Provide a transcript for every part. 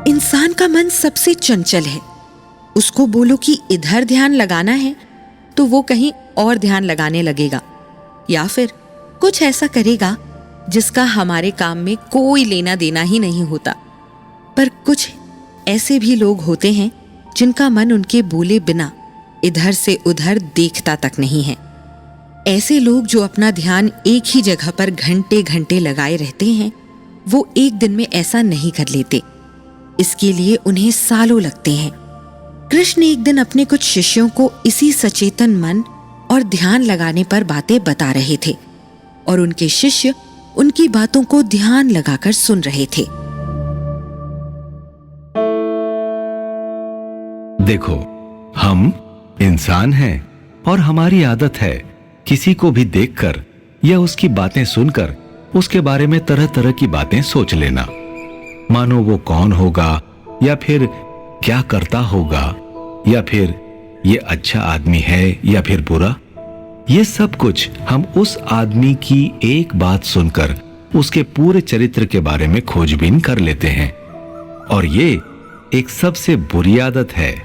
इंसान का मन सबसे चंचल है। उसको बोलो कि इधर ध्यान लगाना है तो वो कहीं और ध्यान लगाने लगेगा, या फिर कुछ ऐसा करेगा जिसका हमारे काम में कोई लेना देना ही नहीं होता। पर कुछ ऐसे भी लोग होते हैं जिनका मन उनके बोले बिना इधर से उधर देखता तक नहीं है। ऐसे लोग जो अपना ध्यान एक ही जगह पर घंटे घंटे लगाए रहते हैं, वो एक दिन में ऐसा नहीं कर लेते। इसके लिए उन्हें सालों लगते हैं। कृष्ण एक दिन अपने कुछ शिष्यों को इसी सचेतन मन और ध्यान लगाने पर बातें बता रहे थे और उनके शिष्य उनकी बातों को ध्यान लगाकर सुन रहे थे। देखो, हम इंसान हैं और हमारी आदत है किसी को भी देखकर या उसकी बातें सुनकर उसके बारे में तरह तरह की बातें सोच लेना, मानो वो कौन होगा या फिर क्या करता होगा, या फिर ये अच्छा आदमी है या फिर बुरा। ये सब कुछ हम उस आदमी की एक बात सुनकर उसके पूरे चरित्र के बारे में खोजबीन कर लेते हैं, और ये एक सबसे बुरी आदत है।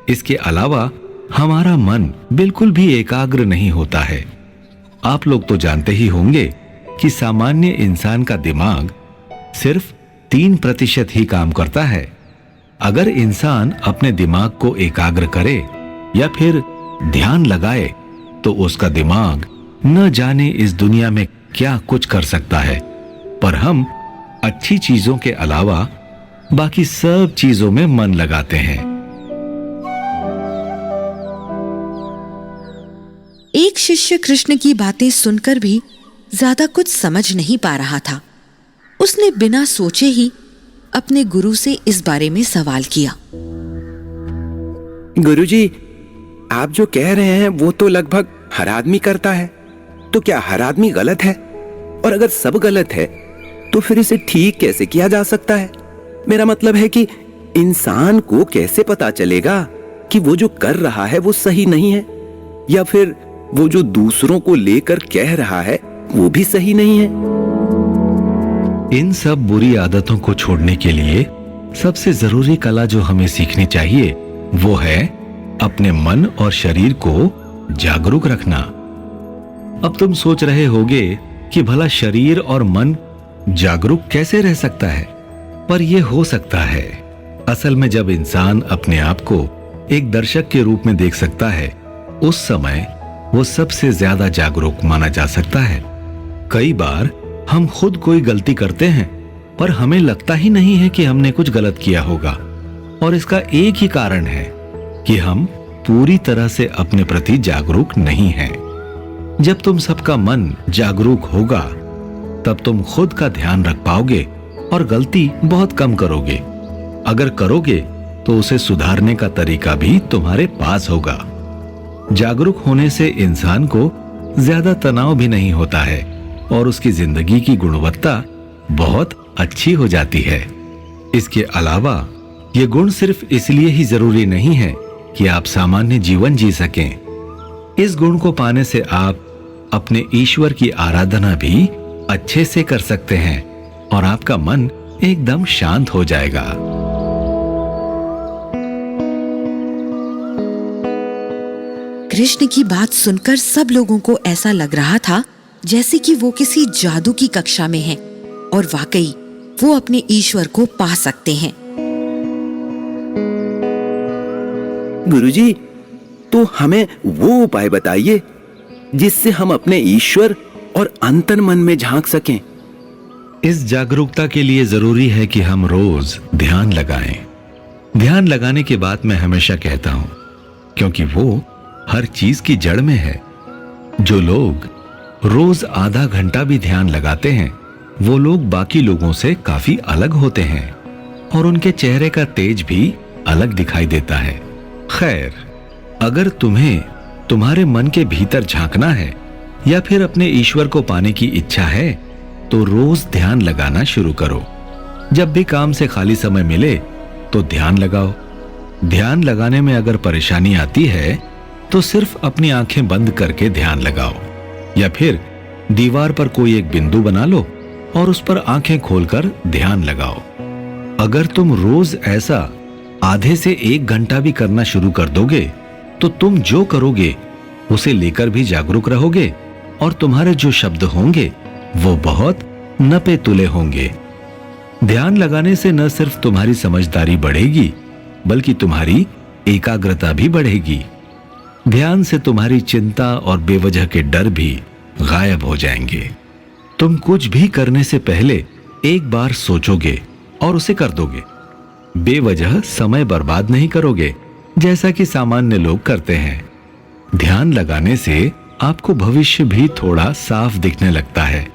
इसके अलावा हमारा मन बिल्कुल भी एकाग्र नहीं होता है। आप लोग तो जानते ही होंगे कि सामान्य इंसान का दिमाग सिर्फ 3% ही काम करता है। अगर इंसान अपने दिमाग को एकाग्र करे या फिर ध्यान लगाए तो उसका दिमाग न जाने इस दुनिया में क्या कुछ कर सकता है। पर हम अच्छी चीजों के अलावा बाकी सब चीजों में मन लगाते हैं। एक शिष्य कृष्ण की बातें सुनकर भी ज्यादा कुछ समझ नहीं पा रहा था। उसने बिना सोचे ही अपने गुरु से इस बारे में सवाल किया। गुरुजी, आप जो कह रहे हैं वो तो लगभग हर आदमी करता है, तो क्या हर आदमी गलत है? और अगर सब गलत है तो फिर इसे ठीक कैसे किया जा सकता है? मेरा मतलब है कि इंसान को कैसे पता चलेगा कि वो जो कर रहा है वो सही नहीं है, या फिर वो जो दूसरों को लेकर कह रहा है वो भी सही नहीं है? इन सब बुरी आदतों को छोड़ने के लिए सबसे जरूरी कला जो हमें सीखनी चाहिए वो है अपने मन और शरीर को जागरूक रखना। अब तुम सोच रहे होगे कि भला शरीर और मन जागरूक कैसे रह सकता है? पर यह हो सकता है। असल में जब इंसान अपने आप को एक दर्शक के रूप में देख सकता है, उस समय वो सबसे ज्यादा जागरूक माना जा सकता है। कई बार हम खुद कोई गलती करते हैं पर हमें लगता ही नहीं है कि हमने कुछ गलत किया होगा, और इसका एक ही कारण है कि हम पूरी तरह से अपने प्रति जागरूक नहीं हैं। जब तुम सबका मन जागरूक होगा तब तुम खुद का ध्यान रख पाओगे और गलती बहुत कम करोगे। अगर करोगे तो उसे सुधारने का तरीका भी तुम्हारे पास होगा। जागरूक होने से इंसान को ज्यादा तनाव भी नहीं होता है और उसकी जिंदगी की गुणवत्ता बहुत अच्छी हो जाती है। इसके अलावा ये गुण सिर्फ इसलिए ही जरूरी नहीं है कि आप सामान्य जीवन जी सकें। इस गुण को पाने से आप अपने ईश्वर की आराधना भी अच्छे से कर सकते हैं और आपका मन एकदम शांत हो जाएगा। कृष्ण की बात सुनकर सब लोगों को ऐसा लग रहा था जैसे कि वो किसी जादू की कक्षा में हैं और वाकई वो अपने ईश्वर को पा सकते हैं। गुरुजी, तो हमें वो उपाय बताइए जिससे हम अपने ईश्वर और अंतर्मन मन में झांक सकें। इस जागरूकता के लिए जरूरी है कि हम रोज ध्यान लगाएं। ध्यान लगाने की बात मैं हमेशा कहता हूं क्योंकि वो हर चीज की जड़ में है। जो लोग रोज आधा घंटा भी ध्यान लगाते हैं वो लोग बाकी लोगों से काफी अलग होते हैं और उनके चेहरे का तेज भी अलग दिखाई देता है। खैर, अगर तुम्हें तुम्हारे मन के भीतर झांकना है या फिर अपने ईश्वर को पाने की इच्छा है तो रोज ध्यान लगाना शुरू करो। जब भी काम से खाली समय मिले तो ध्यान लगाओ। ध्यान लगाने में अगर परेशानी आती है तो सिर्फ अपनी आंखें बंद करके ध्यान लगाओ, या फिर दीवार पर कोई एक बिंदु बना लो और उस पर आंखें खोलकर ध्यान लगाओ। अगर तुम रोज ऐसा आधे से 1 घंटा भी करना शुरू कर दोगे तो तुम जो करोगे उसे लेकर भी जागरूक रहोगे और तुम्हारे जो शब्द होंगे वो बहुत नपे तुले होंगे। ध्यान लगाने से न सिर्फ तुम्हारी समझदारी बढ़ेगी बल्कि तुम्हारी एकाग्रता भी बढ़ेगी। ध्यान से तुम्हारी चिंता और बेवजह के डर भी गायब हो जाएंगे। तुम कुछ भी करने से पहले एक बार सोचोगे और उसे कर दोगे। बेवजह समय बर्बाद नहीं करोगे जैसा कि सामान्य लोग करते हैं। ध्यान लगाने से आपको भविष्य भी थोड़ा साफ दिखने लगता है।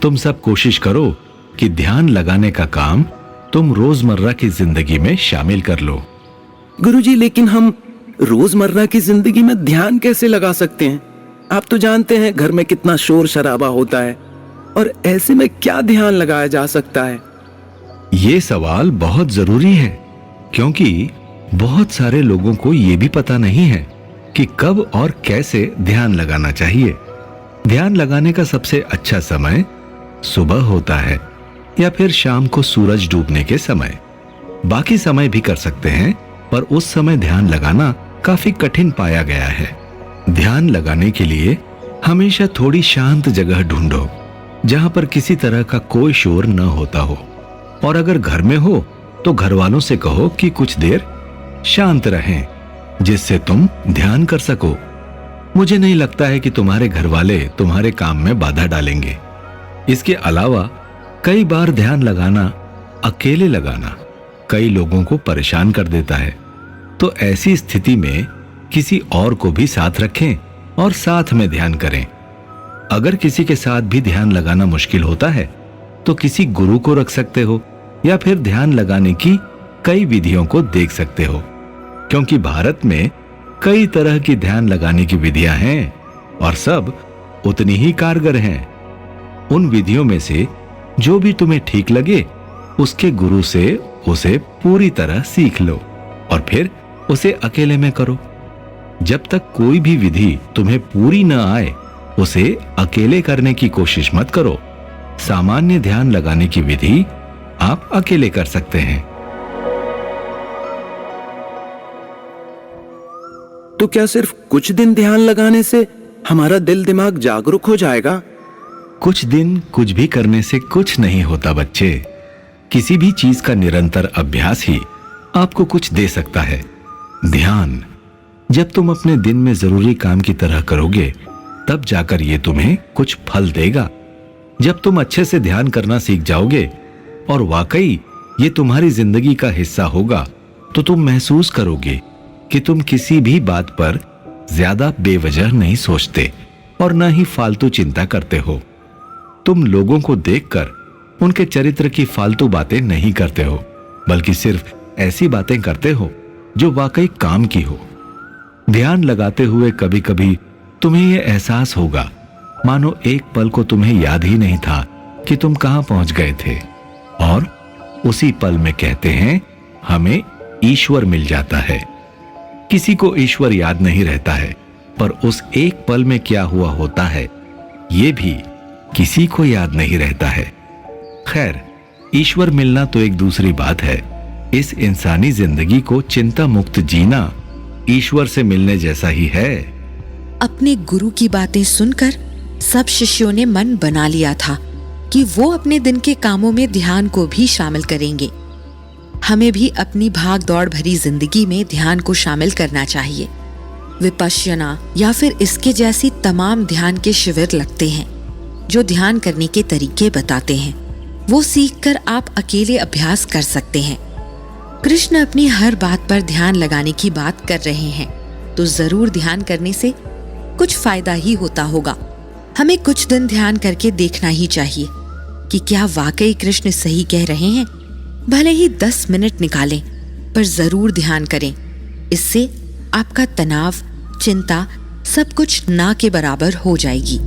तुम सब कोशिश करो कि ध्यान लगाने का काम तुम रोजमर्रा की जिंदगी में शामिल कर लो। गुरुजी, लेकिन हम रोजमर्रा की जिंदगी में ध्यान कैसे लगा सकते हैं? आप तो जानते हैं घर में कितना शोर शराबा होता है, और ऐसे में क्या ध्यान लगाया जा सकता है? ये सवाल बहुत जरूरी है क्योंकि बहुत सारे लोगों को ये भी पता नहीं है कि कब और कैसे ध्यान लगाना चाहिए। ध्यान लगाने का सबसे अच्छा समय सुबह होता है या फिर शाम को सूरज डूबने के समय। बाकी समय भी कर सकते हैं, पर उस समय ध्यान लगाना काफी कठिन पाया गया है। ध्यान लगाने के लिए हमेशा थोड़ी शांत जगह ढूंढो जहां पर किसी तरह का कोई शोर न होता हो, और अगर घर में हो तो घर वालों से कहो कि कुछ देर शांत रहें जिससे तुम ध्यान कर सको। मुझे नहीं लगता है कि तुम्हारे घर वाले तुम्हारे काम में बाधा डालेंगे। इसके अलावा कई बार ध्यान लगाना, अकेले लगाना कई लोगों को परेशान कर देता है, तो ऐसी स्थिति में किसी और को भी साथ रखें और साथ में ध्यान करें। अगर किसी के साथ भी ध्यान लगाना मुश्किल होता है तो किसी गुरु को रख सकते हो या फिर ध्यान लगाने की कई विधियों को देख सकते हो, क्योंकि भारत में कई तरह की ध्यान लगाने की विधियां हैं और सब उतनी ही कारगर हैं। उन विधियों में से जो भी तुम्हें ठीक लगे उसके गुरु से उसे पूरी तरह सीख लो और फिर उसे अकेले में करो। जब तक कोई भी विधि तुम्हें पूरी न आए उसे अकेले करने की कोशिश मत करो। सामान्य ध्यान लगाने की विधि आप अकेले कर सकते हैं। तो क्या सिर्फ कुछ दिन ध्यान लगाने से हमारा दिल दिमाग जागरूक हो जाएगा? कुछ दिन कुछ भी करने से कुछ नहीं होता बच्चे। किसी भी चीज का निरंतर अभ्यास ही आपको कुछ दे सकता है। ध्यान जब तुम अपने दिन में जरूरी काम की तरह करोगे तब जाकर ये तुम्हें कुछ फल देगा। जब तुम अच्छे से ध्यान करना सीख जाओगे और वाकई ये तुम्हारी जिंदगी का हिस्सा होगा तो तुम महसूस करोगे कि तुम किसी भी बात पर ज्यादा बेवजह नहीं सोचते और न ही फालतू चिंता करते हो। तुम लोगों को देखकर उनके चरित्र की फालतू बातें नहीं करते हो, बल्कि सिर्फ ऐसी बातें करते हो जो वाकई काम की हो। ध्यान लगाते हुए कभी कभी तुम्हें यह एहसास होगा मानो एक पल को तुम्हें याद ही नहीं था कि तुम कहां पहुंच गए थे, और उसी पल में कहते हैं हमें ईश्वर मिल जाता है। किसी को ईश्वर याद नहीं रहता है, पर उस एक पल में क्या हुआ होता है ये भी किसी को याद नहीं रहता है। खैर, ईश्वर मिलना तो एक दूसरी बात है। इस इंसानी जिंदगी को चिंता मुक्त जीना ईश्वर से मिलने जैसा ही है। अपने गुरु की बातें सुनकर सब शिष्यों ने मन बना लिया था कि वो अपने दिन के कामों में ध्यान को भी शामिल करेंगे। हमें भी अपनी भाग दौड़ भरी जिंदगी में ध्यान को शामिल करना चाहिए। विपश्यना या फिर इसके जैसी तमाम ध्यान के शिविर लगते हैं जो ध्यान करने के तरीके बताते हैं। वो सीखकर आप अकेले अभ्यास कर सकते हैं। कृष्ण अपनी हर बात पर ध्यान लगाने की बात कर रहे हैं, तो जरूर ध्यान करने से कुछ फायदा ही होता होगा। हमें कुछ दिन ध्यान करके देखना ही चाहिए कि क्या वाकई कृष्ण सही कह रहे हैं। भले ही 10 मिनट निकालें, पर जरूर ध्यान करें। इससे आपका तनाव, चिंता सब कुछ ना के बराबर हो जाएगी।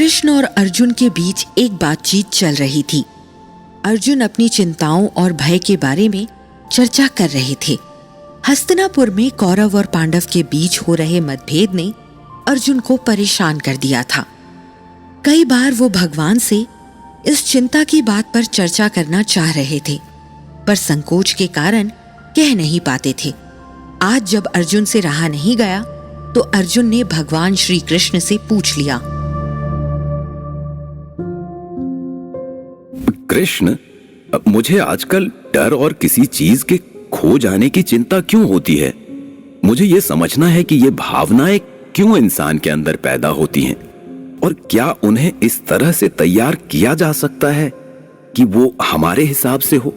कृष्ण और अर्जुन के बीच एक बातचीत चल रही थी। अर्जुन अपनी चिंताओं और भय के बारे में चर्चा कर रहे थे। हस्तिनापुर में कौरव और पांडव के बीच हो रहे मतभेद ने अर्जुन को परेशान कर दिया था। कई बार वो भगवान से इस चिंता की बात पर चर्चा करना चाह रहे थे, पर संकोच के कारण कह नहीं पाते थे। आज जब अर्जुन से रहा नहीं गया तो अर्जुन ने भगवान श्री कृष्ण से पूछ लिया, कृष्ण, मुझे आजकल डर और किसी चीज के खो जाने की चिंता क्यों होती है? मुझे ये समझना है कि ये भावनाएं क्यों इंसान के अंदर पैदा होती हैं और क्या उन्हें इस तरह से तैयार किया जा सकता है कि वो हमारे हिसाब से हो?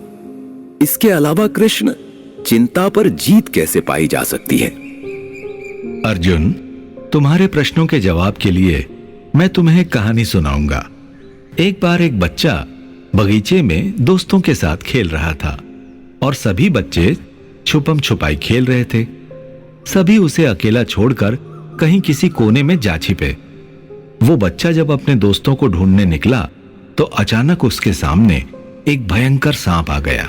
इसके अलावा कृष्ण, चिंता पर जीत कैसे पाई जा सकती है? अर्जुन, तुम्हारे प्रश्नों के जवाब के लिए मैं तुम्हें एक कहानी सुनाऊंगा। एक बार एक बच्चा बगीचे में दोस्तों के साथ खेल रहा था और सभी बच्चे छुपम छुपाई खेल रहे थे। सभी उसे अकेला छोड़कर कहीं किसी कोने में जा छिपे। वो बच्चा जब अपने दोस्तों को ढूंढने निकला तो अचानक उसके सामने एक भयंकर सांप आ गया।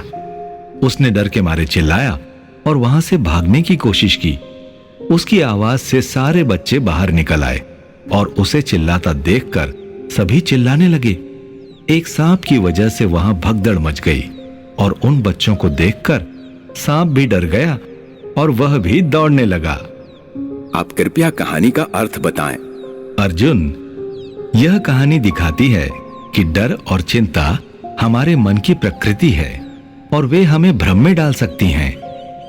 उसने डर के मारे चिल्लाया और वहां से भागने की कोशिश की। उसकी आवाज से सारे बच्चे बाहर निकल आए और उसे चिल्लाता देखकर सभी चिल्लाने लगे। एक सांप की वजह से वहां भगदड़ मच गई और उन बच्चों को देखकर सांप भी डर गया और वह भी दौड़ने लगा। आप कृपया कहानी का अर्थ बताएं। अर्जुन, यह कहानी दिखाती है कि डर और चिंता हमारे मन की प्रकृति है और वे हमें भ्रम में डाल सकती हैं।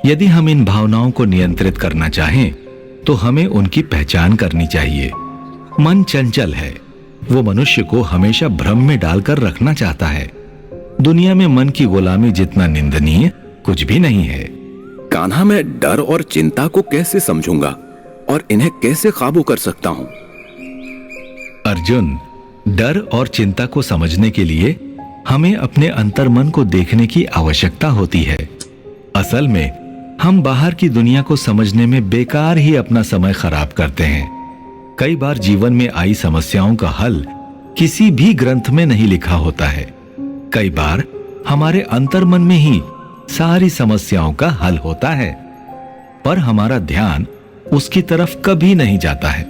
यदि हम इन भावनाओं को नियंत्रित करना चाहें तो हमें उनकी पहचान करनी चाहिए। मन चंचल है, वो मनुष्य को हमेशा भ्रम में डालकर रखना चाहता है। दुनिया में मन की गुलामी जितना निंदनीय कुछ भी नहीं है। कान्हा, मैं डर और चिंता को कैसे समझूंगा और इन्हें कैसे काबू कर सकता हूं? अर्जुन, डर और चिंता को समझने के लिए हमें अपने अंतर्मन को देखने की आवश्यकता होती है। असल में हम बाहर की दुनिया को समझने में बेकार ही अपना समय खराब करते हैं। कई बार जीवन में आई समस्याओं का हल किसी भी ग्रंथ में नहीं लिखा होता है। कई बार हमारे अंतर्मन में ही सारी समस्याओं का हल होता है, पर हमारा ध्यान उसकी तरफ कभी नहीं जाता है।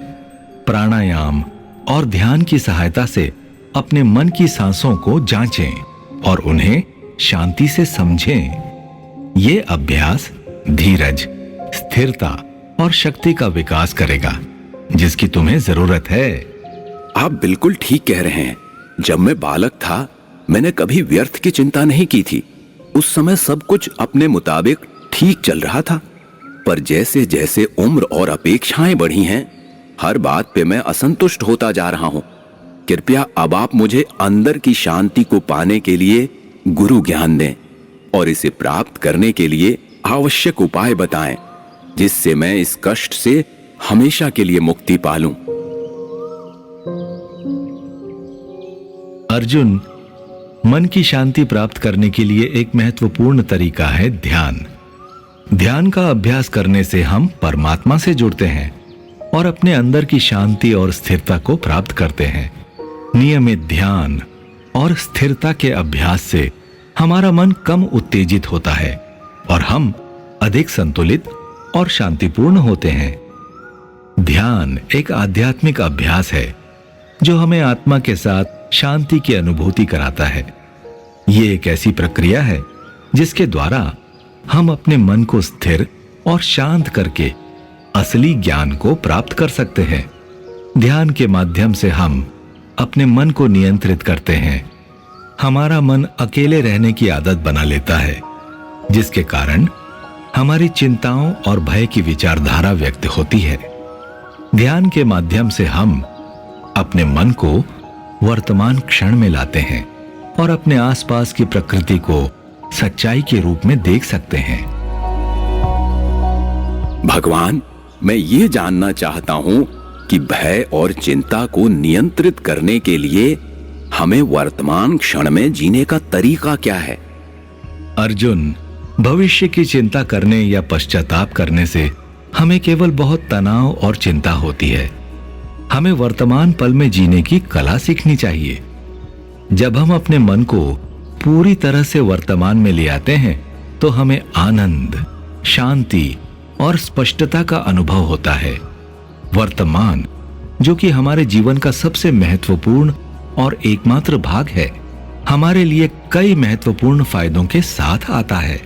प्राणायाम और ध्यान की सहायता से अपने मन की सांसों को जांचें और उन्हें शांति से समझें। ये अभ्यास धीरज, स्थिरता और शक्ति का विकास करेगा जिसकी तुम्हें जरूरत है। आप बिल्कुल ठीक कह रहे हैं। जब मैं बालक था मैंने कभी व्यर्थ की चिंता नहीं की थी। उस समय सब कुछ अपने मुताबिक ठीक चल रहा था, पर जैसे जैसे उम्र और अपेक्षाएं बढ़ी हैं, हर बात पे मैं असंतुष्ट होता जा रहा हूं। कृपया अब आप मुझे अंदर की शांति को पाने के लिए गुरु ज्ञान दें और इसे प्राप्त करने के लिए आवश्यक उपाय बताएं, जिससे मैं इस कष्ट से हमेशा के लिए मुक्ति पालूं। अर्जुन, मन की शांति प्राप्त करने के लिए एक महत्वपूर्ण तरीका है ध्यान। ध्यान का अभ्यास करने से हम परमात्मा से जुड़ते हैं और अपने अंदर की शांति और स्थिरता को प्राप्त करते हैं। नियमित ध्यान और स्थिरता के अभ्यास से हमारा मन कम उत्तेजित होता है और हम अधिक संतुलित और शांतिपूर्ण होते हैं। ध्यान एक आध्यात्मिक अभ्यास है जो हमें आत्मा के साथ शांति की अनुभूति कराता है। ये एक ऐसी प्रक्रिया है जिसके द्वारा हम अपने मन को स्थिर और शांत करके असली ज्ञान को प्राप्त कर सकते हैं। ध्यान के माध्यम से हम अपने मन को नियंत्रित करते हैं। हमारा मन अकेले रहने की आदत बना लेता है, जिसके कारण हमारी चिंताओं और भय की विचारधारा व्यक्त होती है। ध्यान के माध्यम से हम अपने मन को वर्तमान क्षण में लाते हैं और अपने आसपास की प्रकृति को सच्चाई के रूप में देख सकते हैं। भगवान, मैं ये जानना चाहता हूं कि भय और चिंता को नियंत्रित करने के लिए हमें वर्तमान क्षण में जीने का तरीका क्या है? अर्जुन, भविष्य की चिंता करने या पश्चाताप करने से हमें केवल बहुत तनाव और चिंता होती है। हमें वर्तमान पल में जीने की कला सीखनी चाहिए। जब हम अपने मन को पूरी तरह से वर्तमान में ले आते हैं तो हमें आनंद, शांति और स्पष्टता का अनुभव होता है। वर्तमान, जो कि हमारे जीवन का सबसे महत्वपूर्ण और एकमात्र भाग है, हमारे लिए कई महत्वपूर्ण फायदों के साथ आता है।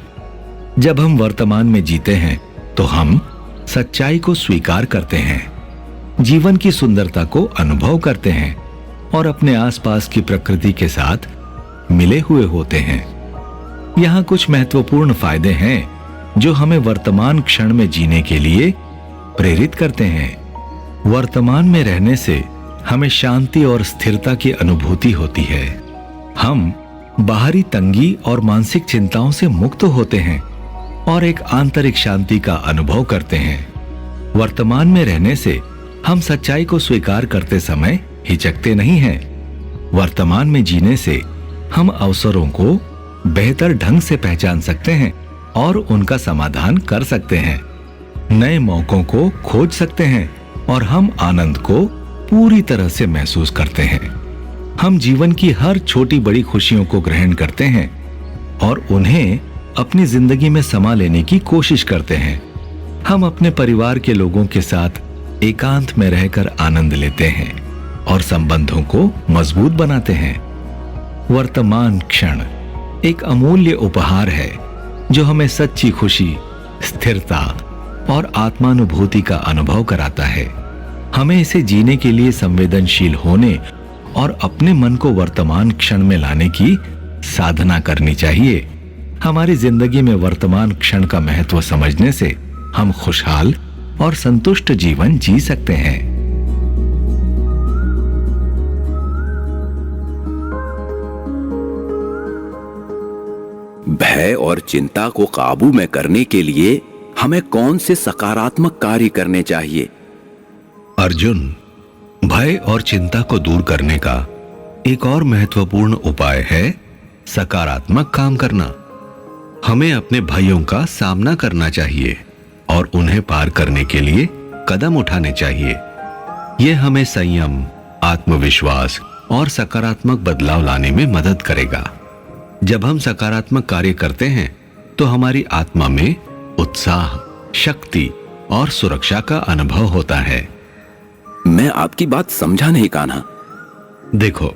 जब हम वर्तमान में जीते हैं तो हम सच्चाई को स्वीकार करते हैं, जीवन की सुंदरता को अनुभव करते हैं और अपने आसपास की प्रकृति के साथ मिले हुए होते हैं। यहाँ कुछ महत्वपूर्ण फायदे हैं जो हमें वर्तमान क्षण में जीने के लिए प्रेरित करते हैं। वर्तमान में रहने से हमें शांति और स्थिरता की अनुभूति होती है। हम बाहरी तंगी और मानसिक चिंताओं से मुक्त होते हैं और एक आंतरिक शांति का अनुभव करते हैं। वर्तमान में रहने से हम सच्चाई को स्वीकार करते समय हिचकते नहीं हैं। वर्तमान में जीने से हम अवसरों को बेहतर ढंग से पहचान सकते हैं और उनका समाधान कर सकते हैं। नए मौकों को खोज सकते हैं और हम आनंद को पूरी तरह से महसूस करते हैं। हम जीवन की हर छोटी बड़ी खुशियों को ग्रहण करते हैं और उन्हें अपनी जिंदगी में समा लेने की कोशिश करते हैं। हम अपने परिवार के लोगों के साथ एकांत में रहकर आनंद लेते हैं और संबंधों को मजबूत बनाते हैं। वर्तमान क्षण एक अमूल्य उपहार है जो हमें सच्ची खुशी, स्थिरता और आत्मानुभूति का अनुभव कराता है। हमें इसे जीने के लिए संवेदनशील होने और अपने मन को वर्तमान क्षण में लाने की साधना करनी चाहिए। हमारी जिंदगी में वर्तमान क्षण का महत्व समझने से हम खुशहाल और संतुष्ट जीवन जी सकते हैं। भय और चिंता को काबू में करने के लिए हमें कौन से सकारात्मक कार्य करने चाहिए? अर्जुन, भय और चिंता को दूर करने का एक और महत्वपूर्ण उपाय है सकारात्मक काम करना। हमें अपने भयों का सामना करना चाहिए और उन्हें पार करने के लिए कदम उठाने चाहिए। यह हमें संयम, आत्मविश्वास और सकारात्मक बदलाव लाने में मदद करेगा। जब हम सकारात्मक कार्य करते हैं तो हमारी आत्मा में उत्साह, शक्ति और सुरक्षा का अनुभव होता है। मैं आपकी बात समझा नहीं कान्हा। देखो,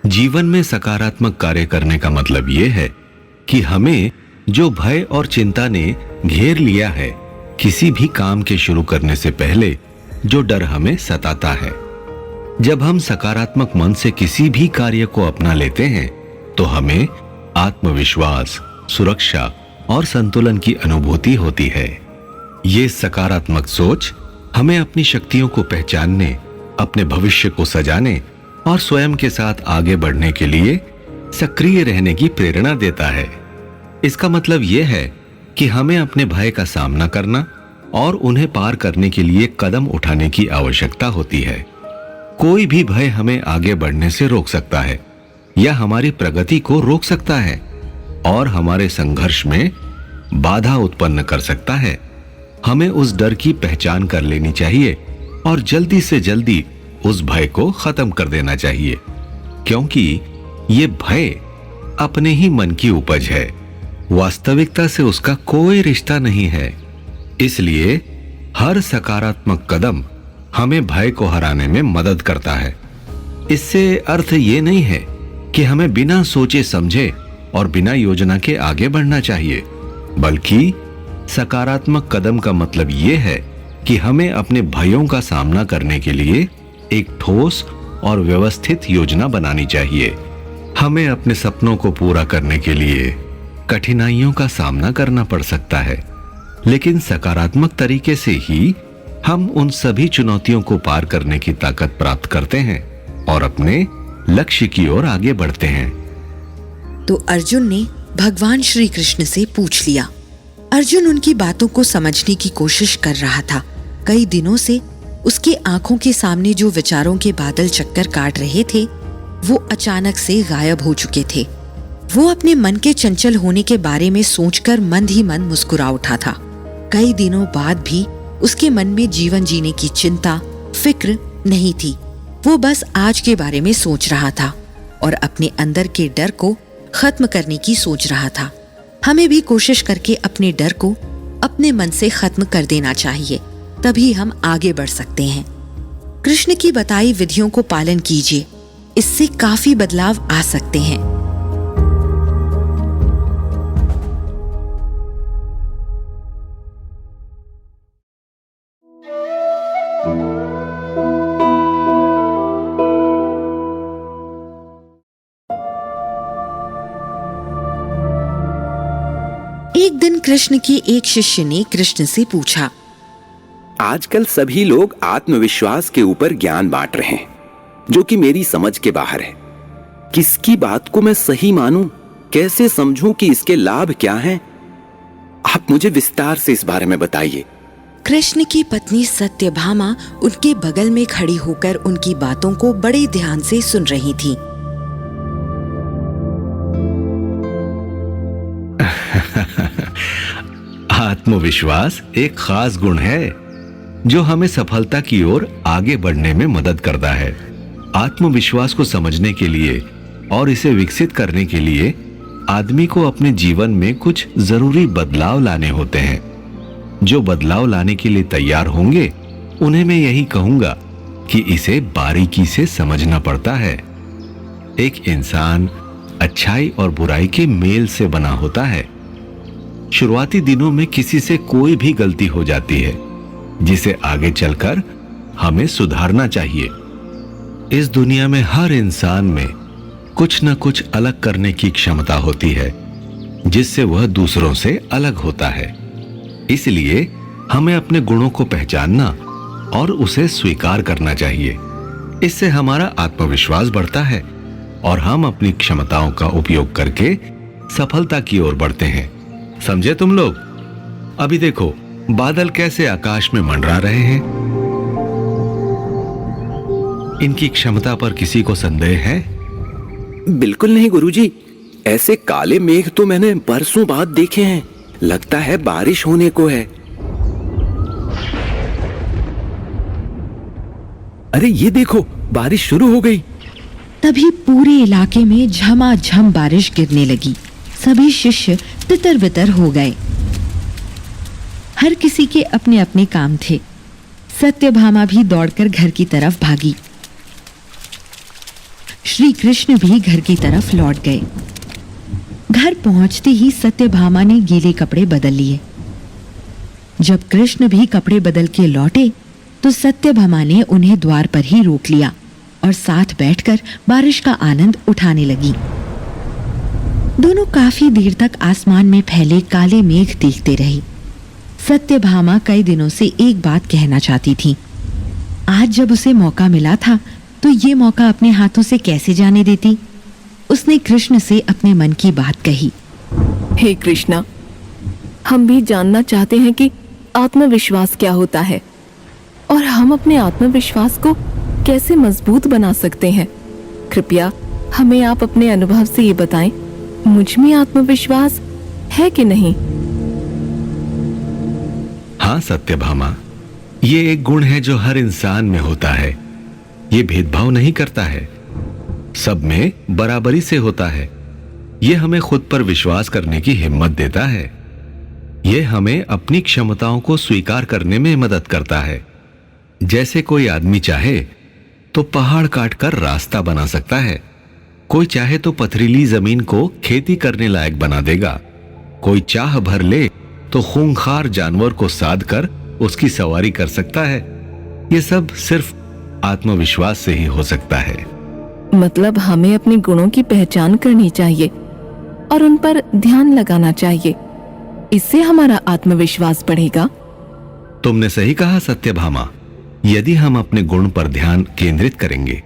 जीवन में सकारात्मक कार्य करने का मतलब यह है कि हमें जो भय और चिंता ने घेर लिया है, किसी भी काम के शुरू करने से पहले जो डर हमें सताता है, जब हम सकारात्मक मन से किसी भी कार्य को अपना लेते हैं तो हमें आत्मविश्वास, सुरक्षा और संतुलन की अनुभूति होती है। ये सकारात्मक सोच हमें अपनी शक्तियों को पहचानने, अपने भविष्य को सजाने और स्वयं के साथ आगे बढ़ने के लिए सक्रिय रहने की प्रेरणा देता है। इसका मतलब यह है कि हमें अपने भय का सामना करना और उन्हें पार करने के लिए कदम उठाने की आवश्यकता होती है। कोई भी भय हमें आगे बढ़ने से रोक सकता है या हमारी प्रगति को रोक सकता है और हमारे संघर्ष में बाधा उत्पन्न कर सकता है। हमें उस डर की पहचान कर लेनी चाहिए और जल्दी से जल्दी उस भय को खत्म कर देना चाहिए, क्योंकि ये भय अपने ही मन की उपज है। वास्तविकता से उसका कोई रिश्ता नहीं है। इसलिए हर सकारात्मक कदम हमें भय को हराने में मदद करता है। इससे अर्थ ये नहीं है कि हमें बिना सोचे समझे और बिना योजना के आगे बढ़ना चाहिए, बल्कि सकारात्मक कदम का मतलब यह है कि हमें अपने भयों का सामना करने के लिए एक ठोस और व्यवस्थित योजना बनानी चाहिए। हमें अपने सपनों को पूरा करने के लिए कठिनाइयों का सामना करना पड़ सकता है, लेकिन सकारात्मक तरीके से ही हम उन सभी चुनौतियों को पार करने की ताकत प्राप्त करते हैं और अपने लक्ष्य की ओर आगे बढ़ते हैं। तो अर्जुन ने भगवान श्री कृष्ण से पूछ लिया। अर्जुन उनकी बातों को समझने की कोशिश कर रहा था। कई दिनों से उसकी आंखों के सामने जो विचारों के बादल चक्कर काट रहे थे, वो अचानक से गायब हो चुके थे। वो अपने मन के चंचल होने के बारे में सोचकर मंद ही मंद मुस्कुरा उठा था। कई दिनों बाद भी उसके मन में जीवन जीने की चिंता, फिक्र नहीं थी। वो बस आज के बारे में सोच रहा था और अपने अंदर के डर को खत्म करने की सोच रहा था। हमें भी कोशिश करके अपने डर को अपने मन से खत्म कर देना चाहिए, तभी हम आगे बढ़ सकते हैं। कृष्ण की बताई विधियों को पालन कीजिए, इससे काफी बदलाव आ सकते हैं। एक दिन कृष्ण के एक शिष्य ने कृष्ण से पूछा, आजकल सभी लोग आत्मविश्वास के ऊपर ज्ञान बांट रहे हैं, जो कि मेरी समझ के बाहर है। किसकी बात को मैं सही मानूं? कैसे समझूं कि इसके लाभ क्या हैं? आप मुझे विस्तार से इस बारे में बताइए। कृष्ण की पत्नी सत्यभामा उनके बगल में खड़ी होकर उनकी बातों को बड़े ध्यान से सुन रही थी। आत्मविश्वास एक खास गुण है जो हमें सफलता की ओर आगे बढ़ने में मदद करता है। आत्मविश्वास को समझने के लिए और इसे विकसित करने के लिए आदमी को अपने जीवन में कुछ जरूरी बदलाव लाने होते हैं। जो बदलाव लाने के लिए तैयार होंगे उन्हें मैं यही कहूंगा कि इसे बारीकी से समझना पड़ता है। एक इंसान अच्छाई और बुराई के मेल से बना होता है। शुरुआती दिनों में किसी से कोई भी गलती हो जाती है जिसे आगे चलकर हमें सुधारना चाहिए। इस दुनिया में हर इंसान में कुछ न कुछ अलग करने की क्षमता होती है जिससे वह दूसरों से अलग होता है। इसलिए हमें अपने गुणों को पहचानना और उसे स्वीकार करना चाहिए। इससे हमारा आत्मविश्वास बढ़ता है और हम अपनी क्षमताओं का उपयोग करके सफलता की ओर बढ़ते हैं। समझे तुम लोग? अभी देखो बादल कैसे आकाश में मंडरा रहे हैं। इनकी क्षमता पर किसी को संदेह है? बिल्कुल नहीं गुरुजी, ऐसे काले मेघ तो मैंने बरसों बाद देखे हैं। लगता है बारिश होने को है। अरे ये देखो, बारिश शुरू हो गई। तभी पूरे इलाके में झमाझम बारिश गिरने लगी। सभी शिष्य तितर बितर हो गए। हर किसी के अपने अपने काम थे। सत्यभामा भी दौड़कर घर की तरफ भागी। श्री कृष्ण भी घर की तरफ लौट गए। घर पहुंचते ही सत्यभामा ने गीले कपड़े बदल लिए। जब कृष्ण भी कपड़े बदल के लौटे तो सत्यभामा ने उन्हें द्वार पर ही रोक लिया और साथ बैठकर बारिश का आनंद उठाने लगी। दोनों काफी देर तक आसमान में फैले काले मेघ देखते रहे। सत्यभामा कई दिनों से एक बात कहना चाहती थी। आज जब उसे मौका मिला था तो ये मौका अपने हाथों से कैसे जाने देती। उसने कृष्ण से अपने मन की बात कही। हे कृष्णा, हम भी जानना चाहते हैं कि आत्मविश्वास क्या होता है और हम अपने आत्मविश्वास को कैसे मजबूत बना सकते हैं। कृपया हमें आप अपने अनुभव से ये बताएं, मुझ में आत्मविश्वास है कि नहीं? हाँ सत्यभामा, ये एक गुण है जो हर इंसान में होता है। ये भेदभाव नहीं करता है, सब में बराबरी से होता है। ये हमें खुद पर विश्वास करने की हिम्मत देता है। ये हमें अपनी क्षमताओं को स्वीकार करने में मदद करता है। जैसे कोई आदमी चाहे तो पहाड़ काटकर रास्ता बना सकता है, कोई चाहे तो पथरीली जमीन को खेती करने लायक बना देगा, कोई चाह भर ले तो खूंखार जानवर को साध कर उसकी सवारी कर सकता है। ये सब सिर्फ आत्मविश्वास से ही हो सकता है। मतलब हमें अपने गुणों की पहचान करनी चाहिए और उन पर ध्यान लगाना चाहिए। इससे हमारा आत्मविश्वास बढ़ेगा। तुमने सही कहा सत्यभामा। यदि हम अपने गुण पर ध्यान केंद्रित करेंगे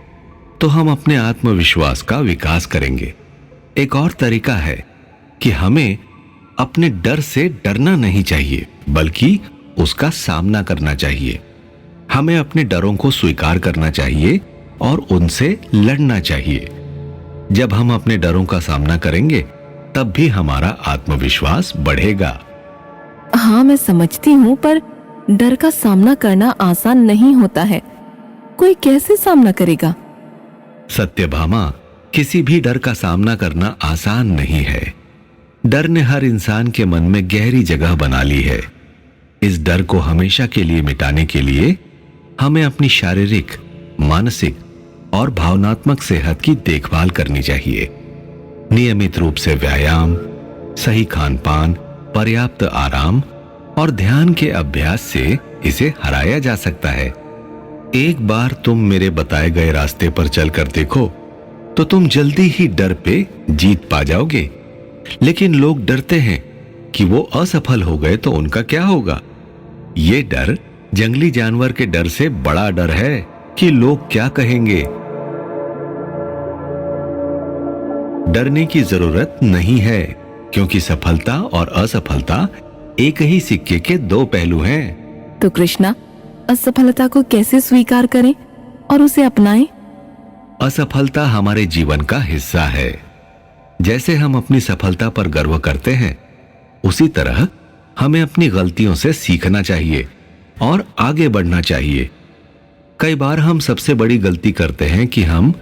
तो हम अपने आत्मविश्वास का विकास करेंगे। एक और तरीका है कि हमें अपने डर से डरना नहीं चाहिए, बल्कि उसका सामना करना चाहिए। हमें अपने डरों को स्वीकार करना चाहिए और उनसे लड़ना चाहिए। जब हम अपने डरों का सामना करेंगे तब भी हमारा आत्मविश्वास बढ़ेगा। हाँ, मैं समझती हूँ, पर डर का सामना करना आसान नहीं होता है। कोई कैसे सामना करेगा? सत्यभामा, किसी भी डर का सामना करना आसान नहीं है। डर ने हर इंसान के मन में गहरी जगह बना ली है। इस डर को हमेशा के लिए मिटाने के लिए हमें अपनी शारीरिक, मानसिक और भावनात्मक सेहत की देखभाल करनी चाहिए। नियमित रूप से व्यायाम, सही खान पान, पर्याप्त आराम और ध्यान के अभ्यास से इसे हराया जा सकता है। एक बार तुम मेरे बताए गए रास्ते पर चलकर देखो तो तुम जल्दी ही डर पे जीत पा जाओगे। लेकिन लोग डरते हैं कि वो असफल हो गए तो उनका क्या होगा। ये डर जंगली जानवर के डर से बड़ा डर है कि लोग क्या कहेंगे। डरने की जरूरत नहीं है, क्योंकि सफलता और असफलता एक ही सिक्के के दो पहलू हैं। तो कृष्णा, असफलता को कैसे स्वीकार करें और उसे अपनाएं? असफलता हमारे जीवन का हिस्सा है। जैसे हम अपनी सफलता पर गर्व करते हैं, उसी तरह हमें अपनी गलतियों से सीखना चाहिए और आगे बढ़ना चाहिए। कई बार हम सबसे बड़ी गलती करते हैं कि हम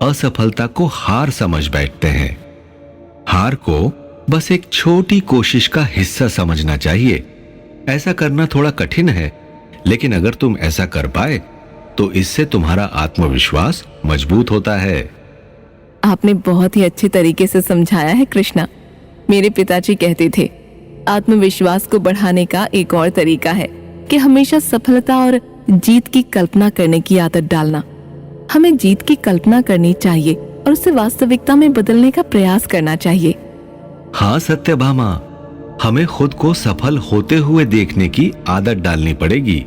असफलता को हार समझ बैठते हैं। हार को बस एक छोटी कोशिश का हिस्सा समझना चाहिए। ऐसा करना थोड़ा कठिन है, लेकिन अगर तुम ऐसा कर पाए तो इससे तुम्हारा आत्मविश्वास मजबूत होता है। आपने बहुत ही अच्छे तरीके से समझाया है कृष्णा। मेरे पिताजी कहते थे, आत्मविश्वास को बढ़ाने का एक और तरीका है कि हमेशा सफलता और जीत की कल्पना करने की आदत डालना। हमें जीत की कल्पना करनी चाहिए और उसे वास्तविकता में बदलने का प्रयास करना चाहिए। हाँ सत्यभामा, हमें खुद को सफल होते हुए देखने की आदत डालनी पड़ेगी।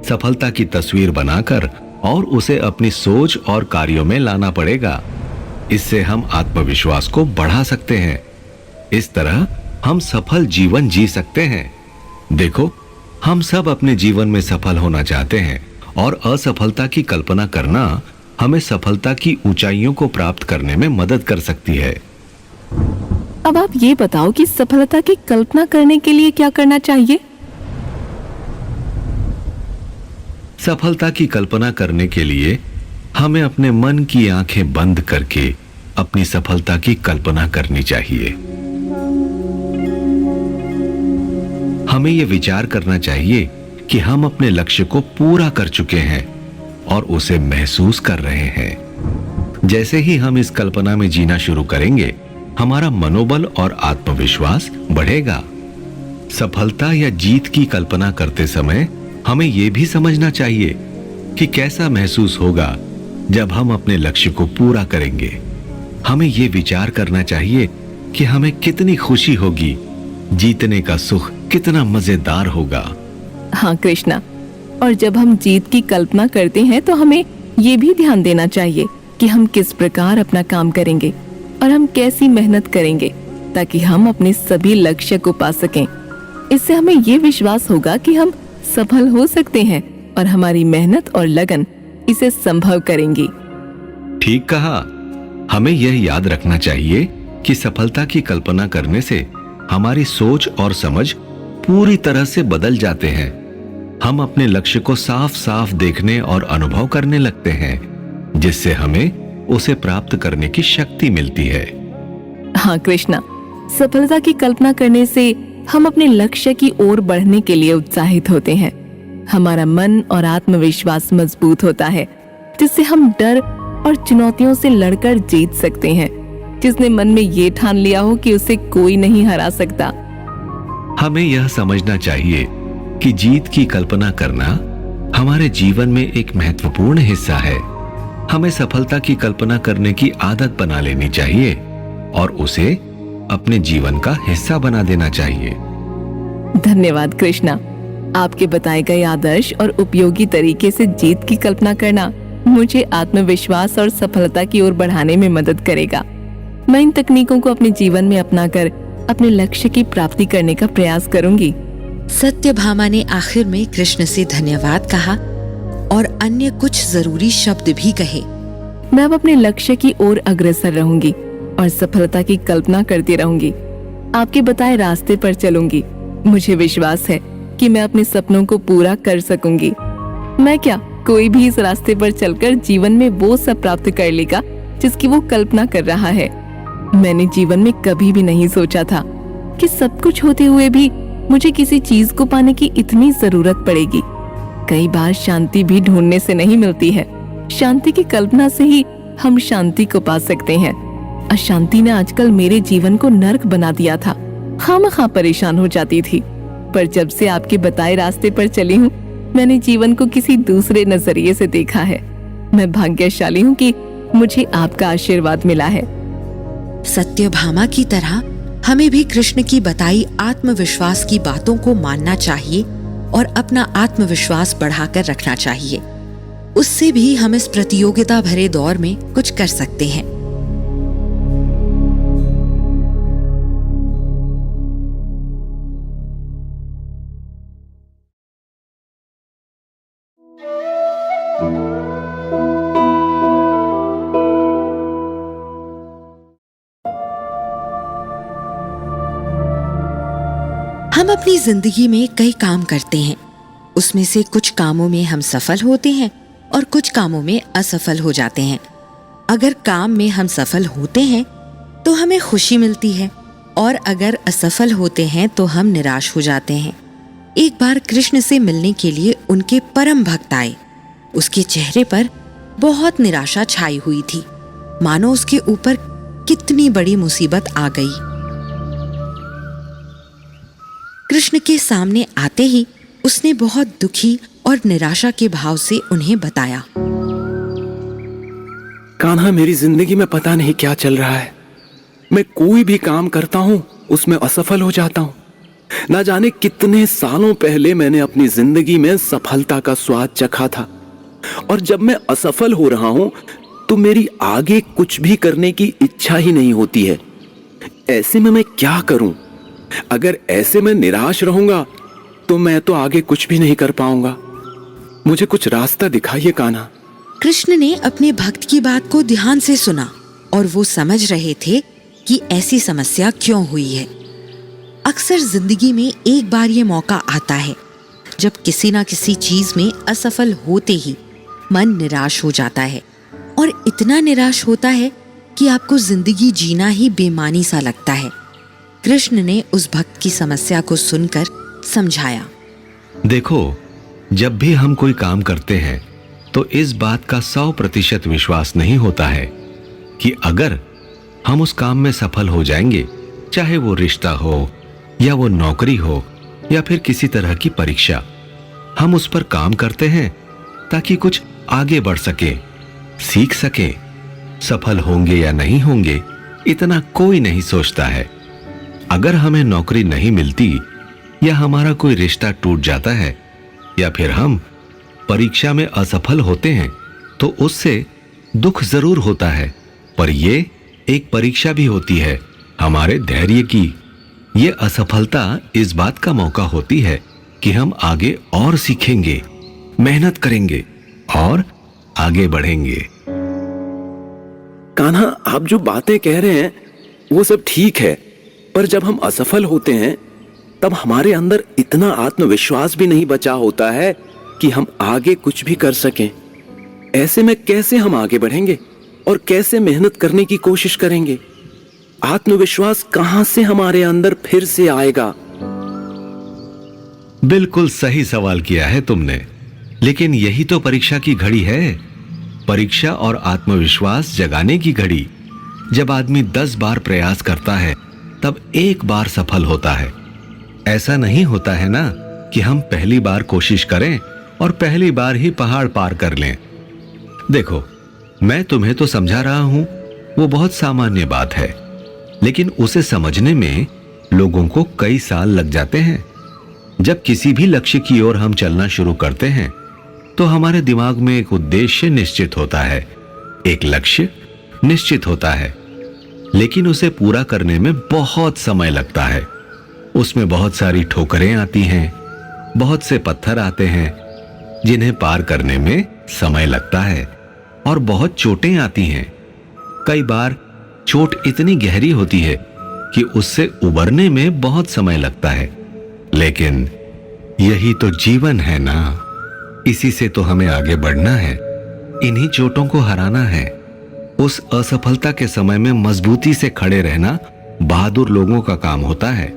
सफलता की तस्वीर बनाकर और उसे अपनी सोच और कार्यों में लाना पड़ेगा। इससे हम आत्मविश्वास को बढ़ा सकते हैं। इस तरह हम सफल जीवन जी सकते हैं। देखो, हम सब अपने जीवन में सफल होना चाहते हैं और असफलता की कल्पना करना हमें सफलता की ऊंचाइयों को प्राप्त करने में मदद कर सकती है। अब आप ये बताओ कि सफलता की कल्पना करने के लिए क्या करना चाहिए? सफलता की कल्पना करने के लिए हमें अपने मन की आंखें बंद करके अपनी सफलता की कल्पना करनी चाहिए। हमें यह विचार करना चाहिए कि हम अपने लक्ष्य को पूरा कर चुके हैं और उसे महसूस कर रहे हैं। जैसे ही हम इस कल्पना में जीना शुरू करेंगे, हमारा मनोबल और आत्मविश्वास बढ़ेगा। सफलता या जीत की कल्पना करते समय हमें यह भी समझना चाहिए कि कैसा महसूस होगा जब हम अपने लक्ष्य को पूरा करेंगे। हमें यह विचार करना चाहिए कि हमें कितनी खुशी होगी, जीतने का सुख कितना मजेदार होगा। हाँ कृष्णा, और जब हम जीत की कल्पना करते हैं तो हमें ये भी ध्यान देना चाहिए कि हम किस प्रकार अपना काम करेंगे और हम कैसी मेहनत करेंगे ताकि हम अपने सभी लक्ष्य को पा सकें। इससे हमें ये विश्वास होगा कि हम सफल हो सकते हैं और हमारी मेहनत और लगन इसे संभव करेंगी। ठीक कहा। हमें यह याद रखना चाहिए कि सफलता की कल्पना करने से हमारी सोच और समझ पूरी तरह से बदल जाते हैं। हम अपने लक्ष्य को साफ साफ देखने और अनुभव करने लगते हैं, जिससे हमें उसे प्राप्त करने की शक्ति मिलती है। हाँ कृष्णा, सफलता की कल्पना करने से हम अपने लक्ष्य की ओर बढ़ने के लिए उत्साहित होते हैं। हमारा मन और आत्मविश्वास मजबूत होता है, जिससे हम डर और चुनौतियों से लड़कर जीत सकते हैं। जिसने मन में ये ठान लिया हो कि उसे कोई नहीं हरा सकता। हमें यह समझना चाहिए कि जीत की कल्पना करना हमारे जीवन में एक महत्वपूर्ण हिस्सा है। हमें सफलता की कल्पना करने की आदत बना लेनी चाहिए और उसे अपने जीवन का हिस्सा बना देना चाहिए। धन्यवाद कृष्णा। आपके बताए गए आदर्श और उपयोगी तरीके से जीत की कल्पना करना मुझे आत्मविश्वास और सफलता की ओर बढ़ाने में मदद करेगा। मैं इन तकनीकों को अपने जीवन में अपनाकर अपने लक्ष्य की प्राप्ति करने का प्रयास करूंगी। सत्यभामा ने आखिर में कृष्ण से धन्यवाद कहा और अन्य कुछ जरूरी शब्द भी कहे। मैं अब अपने लक्ष्य की ओर अग्रसर रहूंगी और सफलता की कल्पना करती रहूंगी। आपके बताए रास्ते पर चलूंगी। मुझे विश्वास है कि मैं अपने सपनों को पूरा कर सकूंगी। मैं क्या, कोई भी इस रास्ते पर चलकर जीवन में वो सब प्राप्त कर लेगा जिसकी वो कल्पना कर रहा है। मैंने जीवन में कभी भी नहीं सोचा था कि सब कुछ होते हुए भी मुझे किसी चीज को पाने की इतनी जरूरत पड़ेगी। कई बार शांति भी ढूंढने से नहीं मिलती है, शांति की कल्पना से ही हम शांति को पा सकते हैं। अशांति ने आजकल मेरे जीवन को नर्क बना दिया था। खामखा परेशान हो जाती थी, पर जब से आपके बताए रास्ते पर चली हूँ, मैंने जीवन को किसी दूसरे नजरिए से देखा है। मैं भाग्यशाली हूँ कि मुझे आपका आशीर्वाद मिला है। सत्यभामा की तरह हमें भी कृष्ण की बताई आत्मविश्वास की बातों को मानना चाहिए और अपना आत्मविश्वास बढ़ाकर रखना चाहिए। उससे भी हम इस प्रतियोगिता भरे दौर में कुछ कर सकते हैं। हम अपनी जिंदगी में कई काम करते हैं, उसमें से कुछ कामों में हम सफल होते हैं और कुछ कामों में असफल हो जाते हैं। अगर काम में हम सफल होते हैं तो हमें खुशी मिलती है और अगर असफल होते हैं तो हम निराश हो जाते हैं। एक बार कृष्ण से मिलने के लिए उनके परम भक्त आए। उसके चेहरे पर बहुत निराशा छाई हुई थी, मानो उसके ऊपर कितनी बड़ी मुसीबत आ गई। कृष्ण के सामने आते ही उसने बहुत दुखी और निराशा के भाव से उन्हें बताया, कान्हा, मेरी जिंदगी में पता नहीं क्या चल रहा है। मैं कोई भी काम करता हूँ उसमें असफल हो जाता हूँ। ना जाने कितने सालों पहले मैंने अपनी जिंदगी में सफलता का स्वाद चखा था, और जब मैं असफल हो रहा हूँ तो मेरी आगे कुछ भी करने की इच्छा ही नहीं होती है। ऐसे में मैं क्या करूं? अगर ऐसे में निराश रहूंगा तो मैं तो आगे कुछ भी नहीं कर पाऊंगा। मुझे कुछ रास्ता दिखाइए कान्हा। कृष्ण ने अपने भक्त की बात को ध्यान से सुना और वो समझ रहे थे कि ऐसी समस्या क्यों हुई है। अक्सर जिंदगी में एक बार ये मौका आता है जब किसी ना किसी चीज में असफल होते ही मन निराश हो जाता है और इतना निराश होता है कि आपको जिंदगी जीना ही बेमानी सा लगता है। कृष्ण ने उस भक्त की समस्या को सुनकर समझाया, देखो, जब भी हम कोई काम करते हैं तो इस बात का 100% विश्वास नहीं होता है कि अगर हम उस काम में सफल हो जाएंगे, चाहे वो रिश्ता हो या वो नौकरी हो या फिर किसी तरह की परीक्षा, हम उस पर काम करते हैं ताकि कुछ आगे बढ़ सके, सीख सके। सफल होंगे या नहीं होंगे इतना कोई नहीं सोचता है। अगर हमें नौकरी नहीं मिलती या हमारा कोई रिश्ता टूट जाता है या फिर हम परीक्षा में असफल होते हैं तो उससे दुख जरूर होता है, पर ये एक परीक्षा भी होती है हमारे धैर्य की। ये असफलता इस बात का मौका होती है कि हम आगे और सीखेंगे, मेहनत करेंगे और आगे बढ़ेंगे। कान्हा, आप जो बातें कह रहे हैं वो सब ठीक है, पर जब हम असफल होते हैं तब हमारे अंदर इतना आत्मविश्वास भी नहीं बचा होता है कि हम आगे कुछ भी कर सकें। ऐसे में कैसे हम आगे बढ़ेंगे और कैसे मेहनत करने की कोशिश करेंगे? आत्मविश्वास कहां से हमारे अंदर फिर से आएगा? बिल्कुल सही सवाल किया है तुमने, लेकिन यही तो परीक्षा की घड़ी है। परीक्षा और आत्मविश्वास जगाने की घड़ी। जब आदमी 10 बार प्रयास करता है तब एक बार सफल होता है। ऐसा नहीं होता है ना कि हम पहली बार कोशिश करें और पहली बार ही पहाड़ पार कर लें। देखो, मैं तुम्हें तो समझा रहा हूं, वो बहुत सामान्य बात है, लेकिन उसे समझने में लोगों को कई साल लग जाते हैं। जब किसी भी लक्ष्य की ओर हम चलना शुरू करते हैं तो हमारे दिमाग में एक उद्देश्य निश्चित होता है, एक लक्ष्य निश्चित होता है, लेकिन उसे पूरा करने में बहुत समय लगता है। उसमें बहुत सारी ठोकरें आती हैं, बहुत से पत्थर आते हैं जिन्हें पार करने में समय लगता है, और बहुत चोटें आती हैं। कई बार चोट इतनी गहरी होती है कि उससे उबरने में बहुत समय लगता है, लेकिन यही तो जीवन है ना। इसी से तो हमें आगे बढ़ना है, इन्हीं चोटों को हराना है। उस असफलता के समय में मजबूती से खड़े रहना बहादुर लोगों का काम होता है।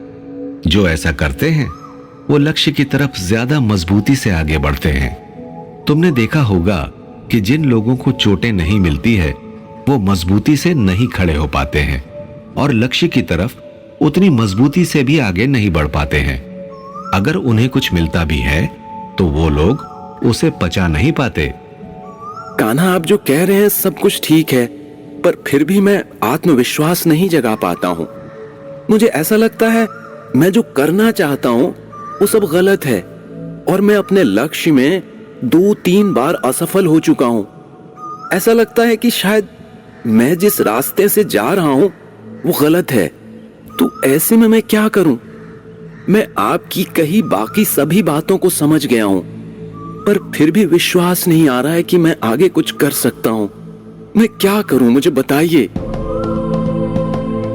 जो ऐसा करते हैं वो लक्ष्य की तरफ ज्यादा मजबूती से आगे बढ़ते हैं। तुमने देखा होगा कि जिन लोगों को चोटें नहीं मिलती है वो मजबूती से नहीं खड़े हो पाते हैं और लक्ष्य की तरफ उतनी मजबूती से भी आगे नहीं बढ़ पाते हैं। अगर उन्हें कुछ मिलता भी है तो वो लोग उसे पचा नहीं पाते। कान्हा, आप जो कह रहे हैं सब कुछ ठीक है, पर फिर भी मैं आत्मविश्वास नहीं जगा पाता हूं। मुझे ऐसा लगता है मैं जो करना चाहता हूं वो सब गलत है और मैं अपने लक्ष्य में 2-3 बार असफल हो चुका हूं। ऐसा लगता है कि शायद मैं जिस रास्ते से जा रहा हूं वो गलत है। तो ऐसे में मैं क्या करूं? मैं आपकी कही बाकी सभी बातों को समझ गया हूं, पर फिर भी विश्वास नहीं आ रहा है कि मैं आगे कुछ कर सकता हूं। मैं क्या करूं, मुझे बताइए।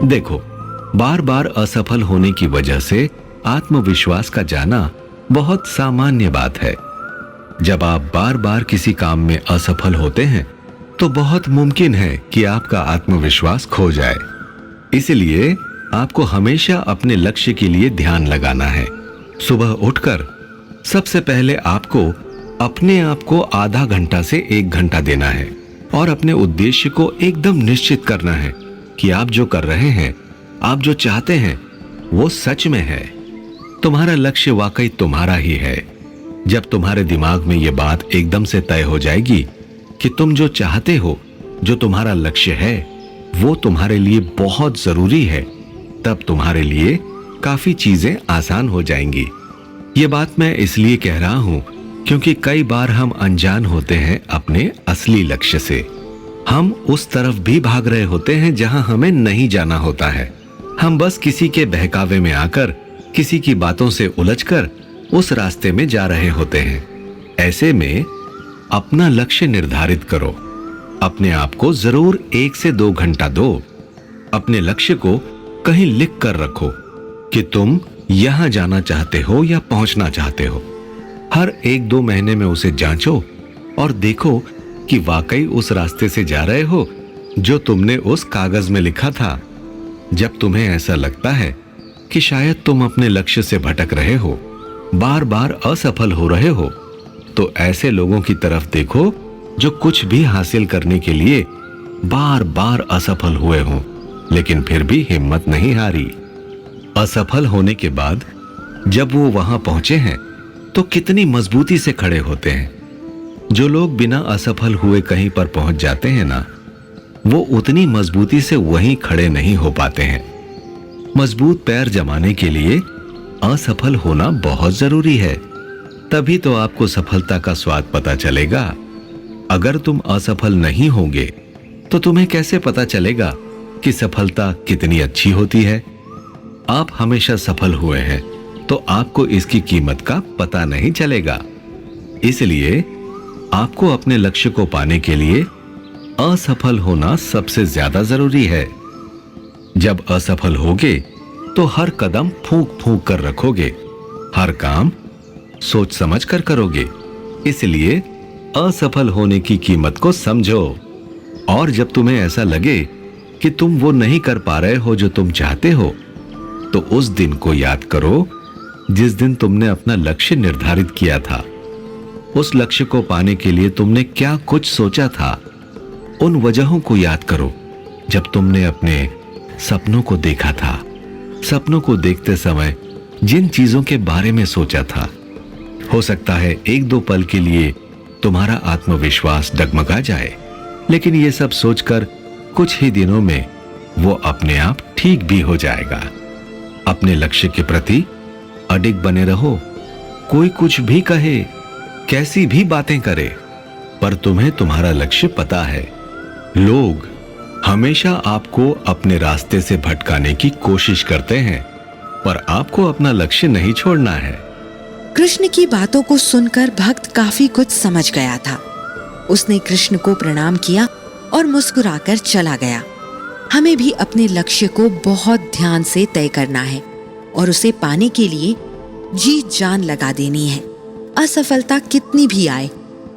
देखो, बार बार असफल होने की वजह से आत्मविश्वास का जाना बहुत सामान्य बात है। जब आप बार बार किसी काम में असफल होते हैं तो बहुत मुमकिन है कि आपका आत्मविश्वास खो जाए। इसलिए आपको हमेशा अपने लक्ष्य के लिए ध्यान लगाना है। सुबह उठकर सबसे पहले आपको अपने आप को आधा घंटा से 1 घंटा देना है और अपने उद्देश्य को एकदम निश्चित करना है कि आप जो कर रहे हैं, आप जो चाहते हैं वो सच में है। तुम्हारा लक्ष्य वाकई तुम्हारा ही है। जब तुम्हारे दिमाग में ये बात एकदम से तय हो जाएगी कि तुम जो चाहते हो, जो तुम्हारा लक्ष्य है, वो तुम्हारे लिए बहुत जरूरी है, तब तुम्हारे लिए काफी चीजें आसान हो जाएंगी। ये बात मैं इसलिए कह रहा हूं क्योंकि कई बार हम अनजान होते हैं अपने असली लक्ष्य से। हम उस तरफ भी भाग रहे होते हैं जहां हमें नहीं जाना होता है। हम बस किसी के बहकावे में आकर, किसी की बातों से उलझकर उस रास्ते में जा रहे होते हैं। ऐसे में अपना लक्ष्य निर्धारित करो। अपने आप को जरूर 1 से 2 घंटा दो। अपने लक्ष्य को कहीं लिख कर रखो कि तुम यहां जाना चाहते हो या पहुंचना चाहते हो। हर 1-2 महीने में उसे जांचो और देखो कि वाकई उस रास्ते से जा रहे हो जो तुमने उस कागज में लिखा था। जब तुम्हें ऐसा लगता है कि शायद तुम अपने लक्ष्य से भटक रहे हो, बार बार असफल हो रहे हो, तो ऐसे लोगों की तरफ देखो जो कुछ भी हासिल करने के लिए बार बार असफल हुए हों, लेकिन फिर भी हिम्मत नहीं हारी। असफल होने के बाद जब वो वहां पहुंचे हैं तो कितनी मजबूती से खड़े होते हैं। जो लोग बिना असफल हुए कहीं पर पहुंच जाते हैं ना, वो उतनी मजबूती से वहीं खड़े नहीं हो पाते हैं। मजबूत पैर जमाने के लिए असफल होना बहुत जरूरी है, तभी तो आपको सफलता का स्वाद पता चलेगा। अगर तुम असफल नहीं होगे तो तुम्हें कैसे पता चलेगा कि सफलता कितनी अच्छी होती है। आप हमेशा सफल हुए हैं तो आपको इसकी कीमत का पता नहीं चलेगा। इसलिए आपको अपने लक्ष्य को पाने के लिए असफल होना सबसे ज्यादा जरूरी है। जब असफल होगे तो हर कदम फूंक फूंक कर रखोगे, हर काम सोच समझ कर करोगे। इसलिए असफल होने की कीमत को समझो। और जब तुम्हें ऐसा लगे कि तुम वो नहीं कर पा रहे हो जो तुम चाहते हो, तो उस दिन को याद करो जिस दिन तुमने अपना लक्ष्य निर्धारित किया था। उस लक्ष्य को पाने के लिए तुमने क्या कुछ सोचा था। उन वजहों को याद करो जब तुमने अपने सपनों को देखा था। सपनों को देखते समय जिन चीजों के बारे में सोचा था। हो सकता है 1-2 पल के लिए तुम्हारा आत्मविश्वास डगमगा जाए, लेकिन ये सब सोचकर कुछ ही दिनों में वो अपने आप ठीक भी हो जाएगा। अपने लक्ष्य के प्रति अडिग बने रहो। कोई कुछ भी कहे, कैसी भी बातें करे, पर तुम्हें तुम्हारा लक्ष्य पता है। लोग हमेशा आपको अपने रास्ते से भटकाने की कोशिश करते हैं, पर आपको अपना लक्ष्य नहीं छोड़ना है। कृष्ण की बातों को सुनकर भक्त काफी कुछ समझ गया था। उसने कृष्ण को प्रणाम किया और मुस्कुराकर चला गया। हमें भी अपने लक्ष्य को बहुत ध्यान से तय करना है और उसे पाने के लिए जी जान लगा देनी है। असफलता कितनी भी आए,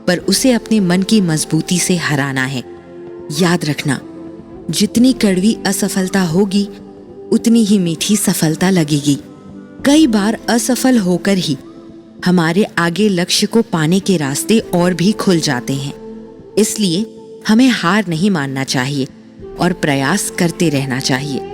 पर उसे अपने मन की मजबूती से हराना है। याद रखना, जितनी कड़वी असफलता होगी उतनी ही मीठी सफलता लगेगी। कई बार असफल होकर ही हमारे आगे लक्ष्य को पाने के रास्ते और भी खुल जाते हैं। इसलिए हमें हार नहीं मानना चाहिए और प्रयास करते रहना चाहिए।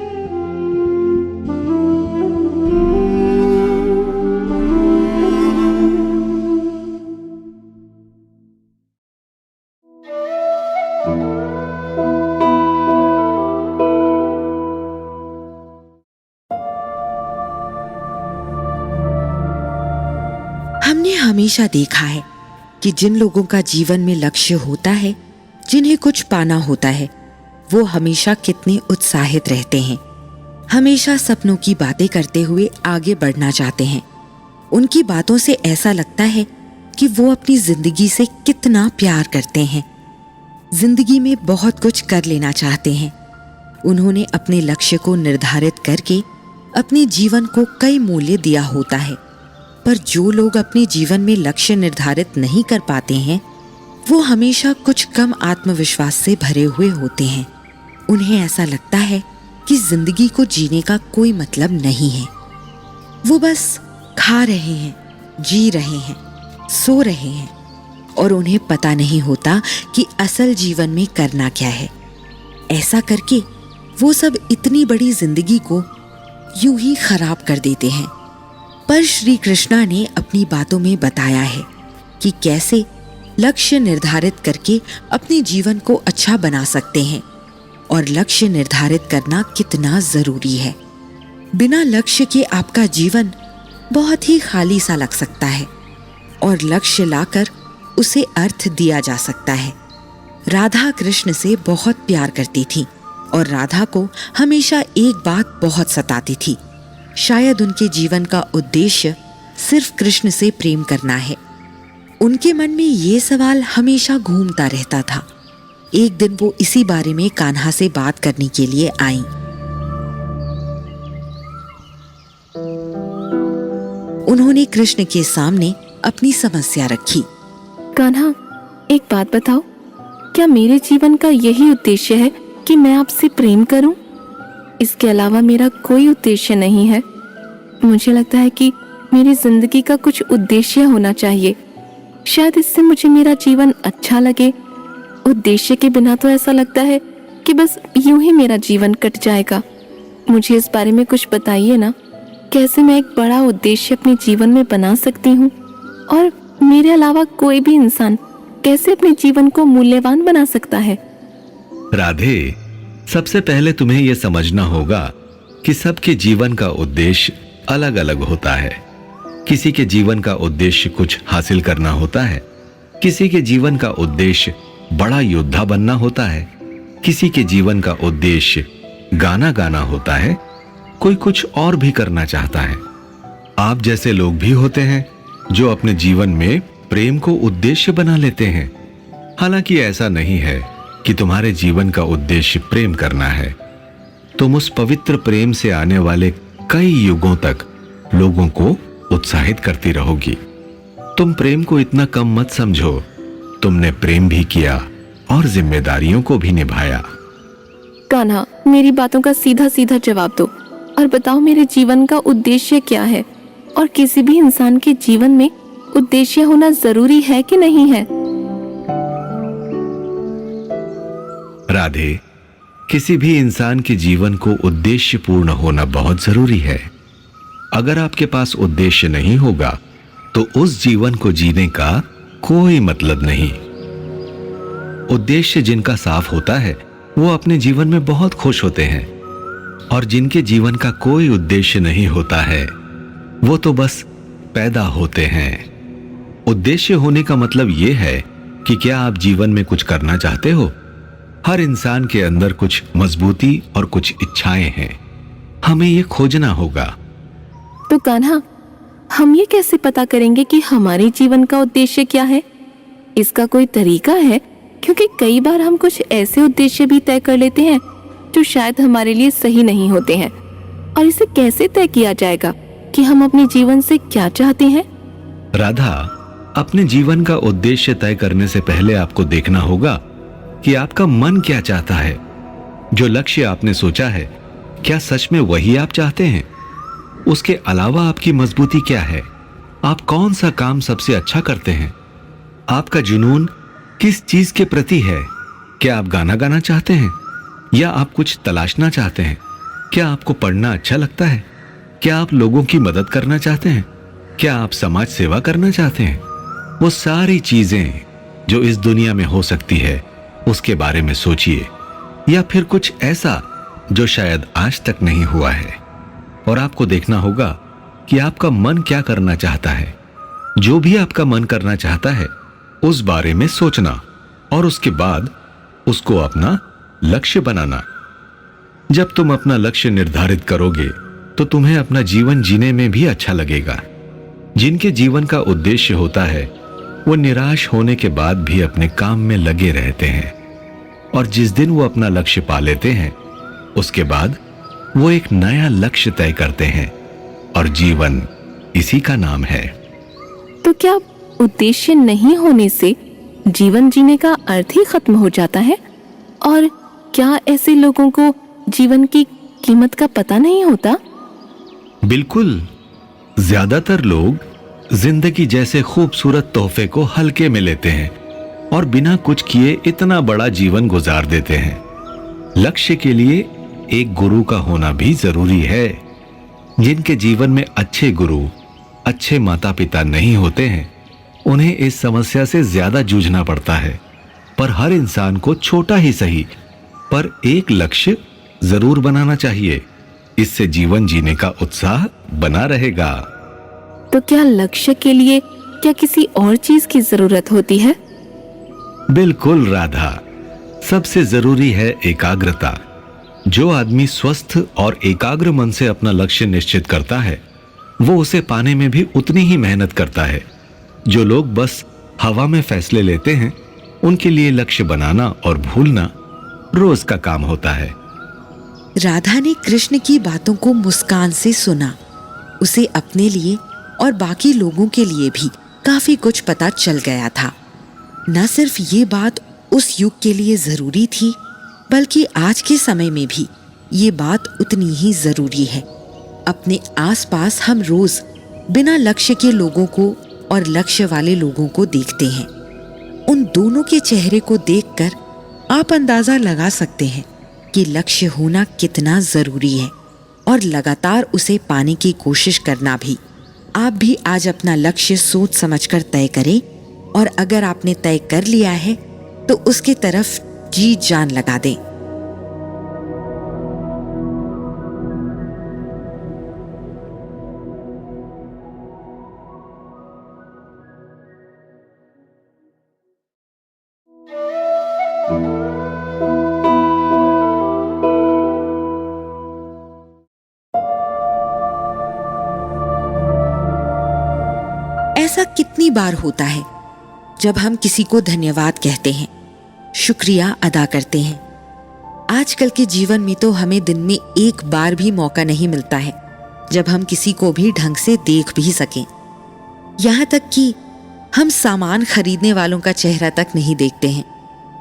हमने हमेशा देखा है कि जिन लोगों का जीवन में लक्ष्य होता है, जिन्हें कुछ पाना होता है, वो हमेशा कितने उत्साहित रहते हैं। हमेशा सपनों की बातें करते हुए आगे बढ़ना चाहते हैं। उनकी बातों से ऐसा लगता है कि वो अपनी जिंदगी से कितना प्यार करते हैं। जिंदगी में बहुत कुछ कर लेना चाहते हैं। उन्होंने अपने लक्ष्य को निर्धारित करके अपने जीवन को कई मूल्य दिया होता है। पर जो लोग अपने जीवन में लक्ष्य निर्धारित नहीं कर पाते हैं, वो हमेशा कुछ कम आत्मविश्वास से भरे हुए होते हैं। उन्हें ऐसा लगता है कि जिंदगी को जीने का कोई मतलब नहीं है। वो बस खा रहे हैं, जी रहे हैं, सो रहे हैं और उन्हें पता नहीं होता कि असल जीवन में करना क्या है। ऐसा करके वो सब इतनी बड़ी जिंदगी को यूं ही खराब कर देते हैं। पर श्री कृष्णा ने अपनी बातों में बताया है कि कैसे लक्ष्य निर्धारित करके अपने जीवन को अच्छा बना सकते हैं और लक्ष्य निर्धारित करना कितना जरूरी है। बिना लक्ष्य के आपका जीवन बहुत ही खाली सा लग सकता है और लक्ष्य लाकर उसे अर्थ दिया जा सकता है। राधा कृष्ण से बहुत प्यार करती थी और राधा को हमेशा एक बात बहुत सताती थी। शायद उनके जीवन का उद्देश्य सिर्फ कृष्ण से प्रेम करना है। उनके मन में ये सवाल हमेशा घूमता रहता था। एक दिन वो इसी बारे में कान्हा से बात करने के लिए आईं। उन्होंने कृष्ण के सामने अपनी समस्या रखी। कान्हा, एक बात बताओ, क्या मेरे जीवन का यही उद्देश्य है कि मैं आपसे प्रेम करूं? इसके अलावा मेरा कोई उद्देश्य नहीं है। मुझे लगता है कि मेरी जिंदगी का कुछ उद्देश्य होना चाहिए। शायद इससे मुझे मेरा जीवन अच्छा लगे। उद्देश्य के बिना तो ऐसा लगता है कि बस यूं ही मेरा जीवन कट जाएगा। मुझे इस बारे में कुछ बताइए ना, कैसे मैं एक बड़ा उद्देश्य अपने जीवन में बना सकती हूँ और मेरे अलावा कोई भी इंसान कैसे अपने जीवन को मूल्यवान बना सकता है? राधे, सबसे पहले तुम्हें यह समझना होगा कि सबके जीवन का उद्देश्य अलग अलग होता है। किसी के जीवन का उद्देश्य कुछ हासिल करना होता है, किसी के जीवन का उद्देश्य बड़ा योद्धा बनना होता है, किसी के जीवन का उद्देश्य गाना गाना होता है, कोई कुछ और भी करना चाहता है। आप जैसे लोग भी होते हैं जो अपने जीवन में प्रेम को उद्देश्य बना लेते हैं। हालांकि ऐसा नहीं है कि तुम्हारे जीवन का उद्देश्य प्रेम करना है। तुम उस पवित्र प्रेम से आने वाले कई युगों तक लोगों को उत्साहित करती रहोगी। तुम प्रेम को इतना कम मत समझो। तुमने प्रेम भी किया और जिम्मेदारियों को भी निभाया। कान्हा, मेरी बातों का सीधा सीधा जवाब दो और बताओ मेरे जीवन का उद्देश्य क्या है और किसी भी इंसान के जीवन में उद्देश्य होना जरूरी है कि नहीं है? राधे, किसी भी इंसान के जीवन को उद्देश्य पूर्ण होना बहुत जरूरी है। अगर आपके पास उद्देश्य नहीं होगा तो उस जीवन को जीने का कोई मतलब नहीं। उद्देश्य जिनका साफ होता है वो अपने जीवन में बहुत खुश होते हैं, और जिनके जीवन का कोई उद्देश्य नहीं होता है वो तो बस पैदा होते हैं। उद्देश्य होने का मतलब यह है कि क्या आप जीवन में कुछ करना चाहते हो। हर इंसान के अंदर कुछ मजबूती और कुछ इच्छाएं हैं, हमें ये खोजना होगा। तो कान्हा, हम ये कैसे पता करेंगे कि हमारे जीवन का उद्देश्य क्या है? इसका कोई तरीका है? क्योंकि कई बार हम कुछ ऐसे उद्देश्य भी तय कर लेते हैं जो शायद हमारे लिए सही नहीं होते हैं। और इसे कैसे तय किया जाएगा कि हम अपने जीवन से क्या चाहते हैं? राधा, अपने जीवन का उद्देश्य तय करने से पहले आपको देखना होगा कि आपका मन क्या चाहता है। जो लक्ष्य आपने सोचा है, क्या सच में वही आप चाहते हैं? उसके अलावा आपकी मजबूती क्या है? आप कौन सा काम सबसे अच्छा करते हैं? आपका जुनून किस चीज के प्रति है? क्या आप गाना गाना चाहते हैं या आप कुछ तलाशना चाहते हैं? क्या आपको पढ़ना अच्छा लगता है? क्या आप लोगों की मदद करना चाहते हैं? क्या आप समाज सेवा करना चाहते हैं? वो सारी चीजें जो इस दुनिया में हो सकती है, उसके बारे में सोचिए। या फिर कुछ ऐसा जो शायद आज तक नहीं हुआ है, और आपको देखना होगा कि आपका मन क्या करना चाहता है। जो भी आपका मन करना चाहता है उस बारे में सोचना और उसके बाद उसको अपना लक्ष्य बनाना। जब तुम अपना लक्ष्य निर्धारित करोगे तो तुम्हें अपना जीवन जीने में भी अच्छा लगेगा। जिनके जीवन का उद्देश्य होता है वो निराश होने के बाद भी अपने काम में लगे रहते हैं, और जिस दिन वो अपना लक्ष्य पा लेते हैं उसके बाद वो एक नया लक्ष्य तय करते हैं, और जीवन इसी का नाम है। तो क्या उद्देश्य नहीं होने से जीवन जीने का अर्थ ही खत्म हो जाता है? और क्या ऐसे लोगों को जीवन की कीमत का पता नहीं होता? बिल्कुल, ज्यादातर लोग जिंदगी जैसे खूबसूरत तोहफे को हल्के में लेते हैं और बिना कुछ किए इतना बड़ा जीवन गुजार देते हैं। लक्ष्य के लिए एक गुरु का होना भी जरूरी है। जिनके जीवन में अच्छे गुरु, अच्छे माता पिता नहीं होते हैं, उन्हें इस समस्या से ज्यादा जूझना पड़ता है। पर हर इंसान को छोटा ही सही पर एक लक्ष्य जरूर बनाना चाहिए। इससे जीवन जीने का उत्साह बना रहेगा। तो क्या लक्ष्य के लिए क्या किसी और चीज की जरूरत होती है? बिल्कुल राधा, सबसे जरूरी है एकाग्रता। जो आदमी स्वस्थ और एकाग्र मन से अपना लक्ष्य निश्चित करता है वो उसे पाने में भी उतनी ही मेहनत करता है। जो लोग बस हवा में फैसले लेते हैं उनके लिए लक्ष्य बनाना और भूलना रोज का काम होता है। राधा ने कृष्ण की बातों को मुस्कान से सुना। उसे अपने लिए और बाकी लोगों के लिए भी काफी कुछ पता चल गया था। न सिर्फ ये बात उस युग के लिए जरूरी थी, बल्कि आज के समय में भी ये बात उतनी ही जरूरी है। अपने आसपास हम रोज बिना लक्ष्य के लोगों को और लक्ष्य वाले लोगों को देखते हैं। उन दोनों के चेहरे को देखकर आप अंदाजा लगा सकते हैं कि लक्ष्य होना कितना जरूरी है और लगातार उसे पाने की कोशिश करना भी। आप भी आज अपना लक्ष्य सोच समझकर तय करें, और अगर आपने तय कर लिया है तो उसके तरफ जी जान लगा दें। ऐसा कितनी बार होता है जब हम किसी को धन्यवाद कहते हैं, शुक्रिया अदा करते हैं। आजकल के जीवन में तो हमें दिन में एक बार भी मौका नहीं मिलता है जब हम किसी को भी ढंग से देख भी सकें। यहाँ तक कि हम सामान खरीदने वालों का चेहरा तक नहीं देखते हैं।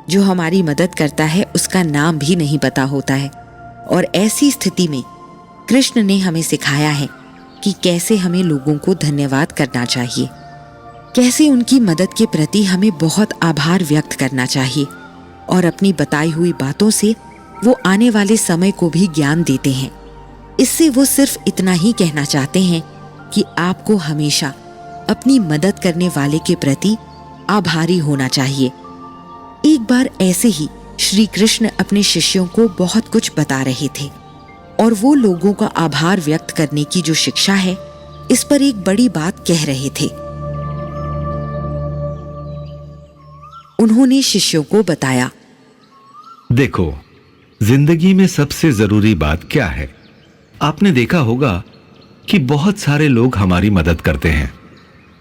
जो हमारी मदद करता है उसका नाम भी नहीं पता होता है। और ऐसी स्थिति में कृष्ण ने हमें सिखाया है कि कैसे हमें लोगों को धन्यवाद करना चाहिए, कैसे उनकी मदद के प्रति हमें बहुत आभार व्यक्त करना चाहिए, और अपनी बताई हुई बातों से वो आने वाले समय को भी ज्ञान देते हैं। इससे वो सिर्फ इतना ही कहना चाहते हैं कि आपको हमेशा अपनी मदद करने वाले के प्रति आभारी होना चाहिए। एक बार ऐसे ही श्री कृष्ण अपने शिष्यों को बहुत कुछ बता रहे थे, और वो लोगों का आभार व्यक्त करने की जो शिक्षा है, इस पर एक बड़ी बात कह रहे थे। उन्होंने शिष्यों को बताया, देखो, जिंदगी में सबसे जरूरी बात क्या है? आपने देखा होगा कि बहुत सारे लोग हमारी मदद करते हैं।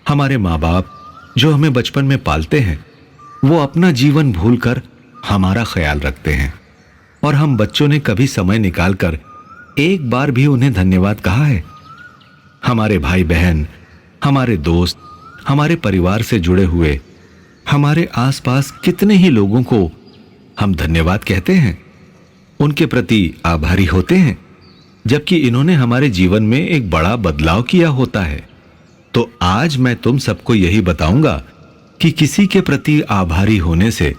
हमारे माँ बाप जो हमें बचपन में पालते हैं, वो अपना जीवन भूलकर हमारा ख्याल रखते हैं, और हम बच्चों ने कभी समय निकालकर एक बार भी उन्हें धन्यवाद कहा है? हमारे भाई बहन, हमारे दोस्त, हमारे परिवार से जुड़े हुए हमारे आसपास कितने ही लोगों को हम धन्यवाद कहते हैं, उनके प्रति आभारी होते हैं, जबकि इन्होंने हमारे जीवन में एक बड़ा बदलाव किया होता है। तो आज मैं तुम सबको यही बताऊंगा कि किसी के प्रति आभारी होने से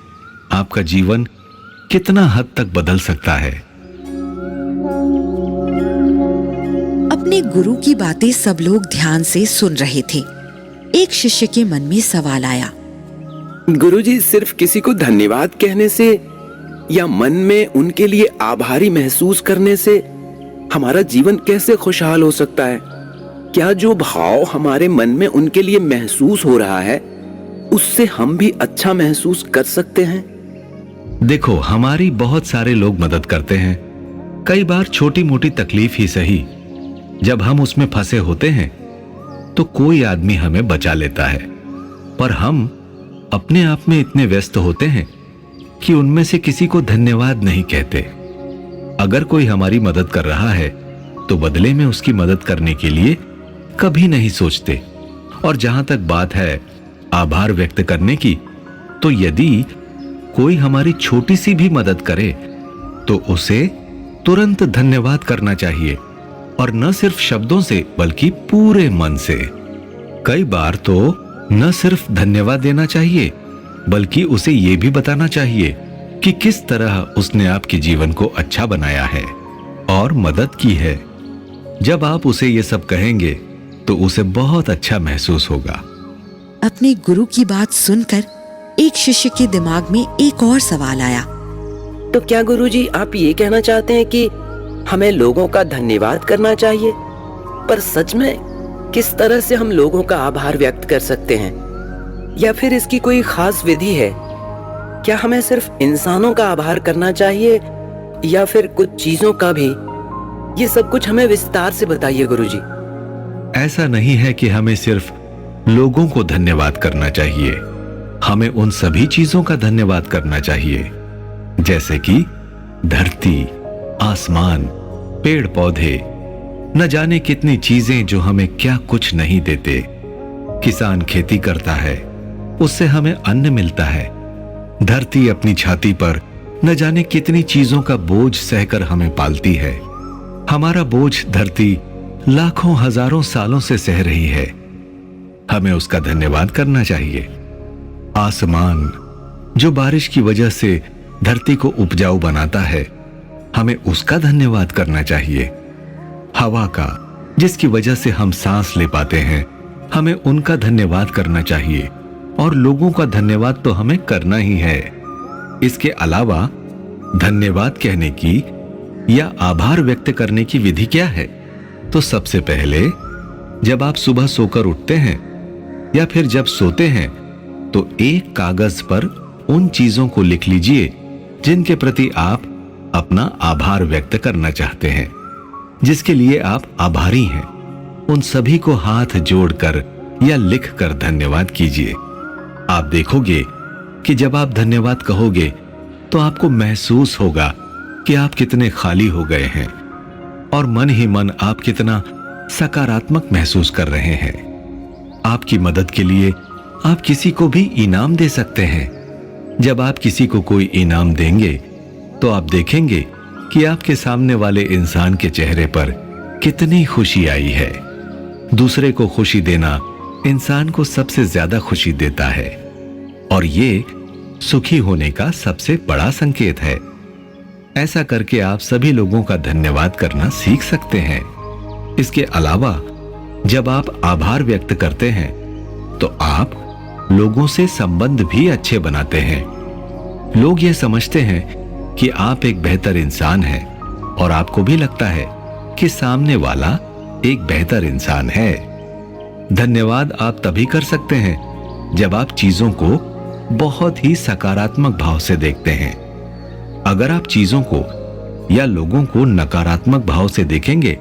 आपका जीवन कितना हद तक बदल सकता है। अपने गुरु की बातें सब लोग ध्यान से सुन रहे थे। एक शिष्य के मन में सवाल आया। गुरुजी, सिर्फ किसी को धन्यवाद कहने से या मन में उनके लिए आभारी महसूस करने से हमारा जीवन कैसे खुशहाल हो सकता है? क्या जो भाव हमारे मन में उनके लिए महसूस हो रहा है उससे हम भी अच्छा महसूस कर सकते हैं? देखो, हमारी बहुत सारे लोग मदद करते हैं, कई बार छोटी मोटी तकलीफ ही सही। जब हम उसमें फंसे होते हैं तो कोई आदमी हमें बचा लेता है, पर हम अपने आप में इतने व्यस्त होते हैं कि उनमें से किसी को धन्यवाद नहीं कहते। अगर कोई हमारी मदद कर रहा है तो बदले में उसकी मदद करने के लिए कभी नहीं सोचते। और जहां तक बात है आभार व्यक्त करने की, तो यदि कोई हमारी छोटी सी भी मदद करे तो उसे तुरंत धन्यवाद करना चाहिए, और न सिर्फ शब्दों से बल्कि पूरे मन से। कई बार तो न सिर्फ धन्यवाद देना चाहिए बल्कि उसे यह भी बताना चाहिए कि किस तरह उसने आपके जीवन को अच्छा बनाया है और मदद की है। जब आप उसे ये सब कहेंगे तो उसे बहुत अच्छा महसूस होगा। अपने गुरु की बात सुनकर एक शिष्य के दिमाग में एक और सवाल आया। तो क्या गुरुजी आप ये कहना चाहते हैं कि हमें लोगों का धन्यवाद करना चाहिए? पर सच में किस तरह से हम लोगों का आभार व्यक्त कर सकते हैं? या फिर इसकी कोई खास विधि है? क्या हमें सिर्फ इंसानों का आभार करना चाहिए या फिर कुछ चीजों का भी? ये सब कुछ हमें विस्तार से बताइए गुरुजी। ऐसा नहीं है कि हमें सिर्फ लोगों को धन्यवाद करना चाहिए, हमें उन सभी चीजों का धन्यवाद करना चाहिए, जैसे कि धरती, आसमान, पेड़ पौधे, न जाने कितनी चीजें जो हमें क्या कुछ नहीं देते। किसान खेती करता है, उससे हमें अन्न मिलता है। धरती अपनी छाती पर न जाने कितनी चीजों का बोझ सहकर हमें पालती है। हमारा बोझ धरती लाखों हजारों सालों से सह रही है, हमें उसका धन्यवाद करना चाहिए। आसमान जो बारिश की वजह से धरती को उपजाऊ बनाता है, हमें उसका धन्यवाद करना चाहिए। हवा का जिसकी वजह से हम सांस ले पाते हैं, हमें उनका धन्यवाद करना चाहिए। और लोगों का धन्यवाद तो हमें करना ही है। इसके अलावा धन्यवाद कहने की या आभार व्यक्त करने की विधि क्या है? तो सबसे पहले जब आप सुबह सोकर उठते हैं या फिर जब सोते हैं तो एक कागज पर उन चीजों को लिख लीजिए जिनके प्रति आप अपना आभार व्यक्त करना चाहते हैं, जिसके लिए आप आभारी हैं। उन सभी को हाथ जोड़कर या लिखकर धन्यवाद कीजिए। आप देखोगे कि जब आप धन्यवाद कहोगे तो आपको महसूस होगा कि आप कितने खाली हो गए हैं और मन ही मन आप कितना सकारात्मक महसूस कर रहे हैं। आपकी मदद के लिए आप किसी को भी इनाम दे सकते हैं। जब आप किसी को कोई इनाम देंगे तो आप देखेंगे कि आपके सामने वाले इंसान के चेहरे पर कितनी खुशी आई है। दूसरे को खुशी देना इंसान को सबसे ज्यादा खुशी देता है और ये सुखी होने का सबसे बड़ा संकेत है। ऐसा करके आप सभी लोगों का धन्यवाद करना सीख सकते हैं। इसके अलावा जब आप आभार व्यक्त करते हैं तो आप लोगों से संबंध भी अच्छे बनाते हैं। लोग ये समझते हैं कि आप एक बेहतर इंसान हैं और आपको भी लगता है कि सामने वाला एक बेहतर इंसान है। धन्यवाद आप तभी कर सकते हैं जब आप चीजों को बहुत ही सकारात्मक भाव से देखते हैं। अगर आप चीजों को या लोगों को नकारात्मक भाव से देखेंगे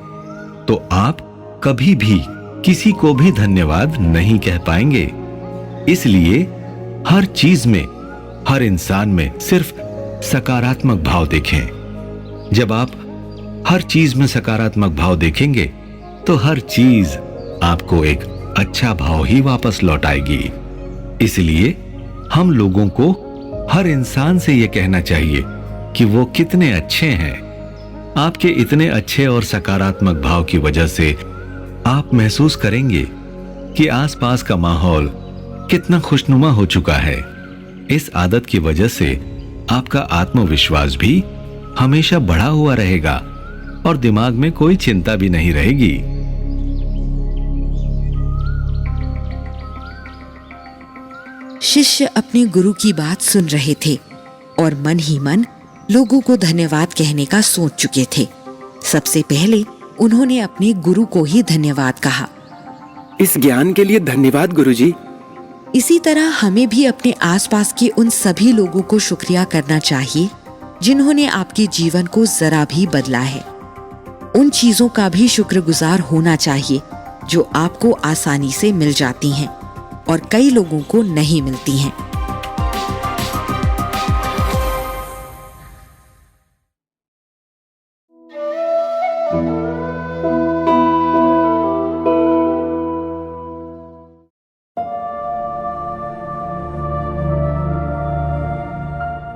तो आप कभी भी किसी को भी धन्यवाद नहीं कह पाएंगे। इसलिए हर चीज में, हर इंसान में सिर्फ सकारात्मक भाव देखें। जब आप हर चीज में सकारात्मक भाव देखेंगे तो हर चीज आपको एक अच्छा भाव ही वापस लौट आएगी। इसलिए हम लोगों को हर इंसान से यह कहना चाहिए कि वो कितने अच्छे हैं। आपके इतने अच्छे और सकारात्मक भाव की वजह से आप महसूस करेंगे कि आसपास का माहौल कितना खुशनुमा हो चुका है। इस आदत की वजह से आपका आत्मविश्वास भी हमेशा बढ़ा हुआ रहेगा और दिमाग में कोई चिंता भी नहीं रहेगी। शिष्य अपने गुरु की बात सुन रहे थे और मन ही मन लोगों को धन्यवाद कहने का सोच चुके थे। सबसे पहले उन्होंने अपने गुरु को ही धन्यवाद कहा। इस ज्ञान के लिए धन्यवाद गुरुजी। इसी तरह हमें भी अपने आसपास के उन सभी लोगों को शुक्रिया करना चाहिए जिन्होंने आपके जीवन को जरा भी बदला है। उन चीजों का भी शुक्रगुजार होना चाहिए जो आपको आसानी से मिल जाती हैं और कई लोगों को नहीं मिलती हैं।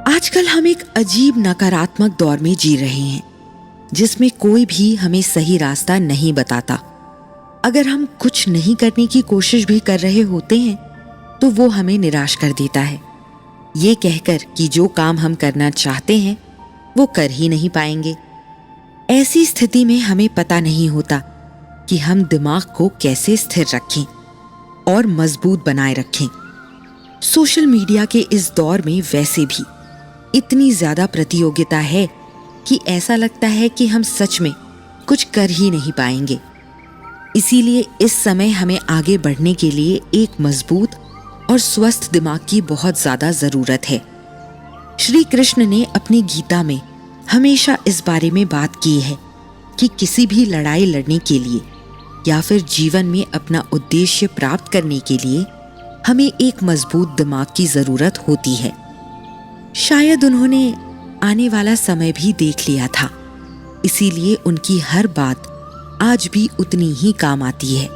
आजकल हम एक अजीब नकारात्मक दौर में जी रहे हैं जिसमें कोई भी हमें सही रास्ता नहीं बताता। अगर हम कुछ नहीं करने की कोशिश भी कर रहे होते हैं तो वो हमें निराश कर देता है, ये कहकर कि जो काम हम करना चाहते हैं वो कर ही नहीं पाएंगे। ऐसी स्थिति में हमें पता नहीं होता कि हम दिमाग को कैसे स्थिर रखें और मजबूत बनाए रखें। सोशल मीडिया के इस दौर में वैसे भी इतनी ज्यादा प्रतियोगिता है कि ऐसा लगता है कि हम सच में कुछ कर ही नहीं पाएंगे। इसीलिए इस समय हमें आगे बढ़ने के लिए एक मजबूत और स्वस्थ दिमाग की बहुत ज्यादा जरूरत है। श्री कृष्ण ने अपनी गीता में हमेशा इस बारे में बात की है कि किसी भी लड़ाई लड़ने के लिए या फिर जीवन में अपना उद्देश्य प्राप्त करने के लिए हमें एक मजबूत दिमाग की जरूरत होती है। शायद उन्होंने आने वाला समय भी देख लिया था, इसीलिए उनकी हर बात आज भी उतनी ही काम आती है।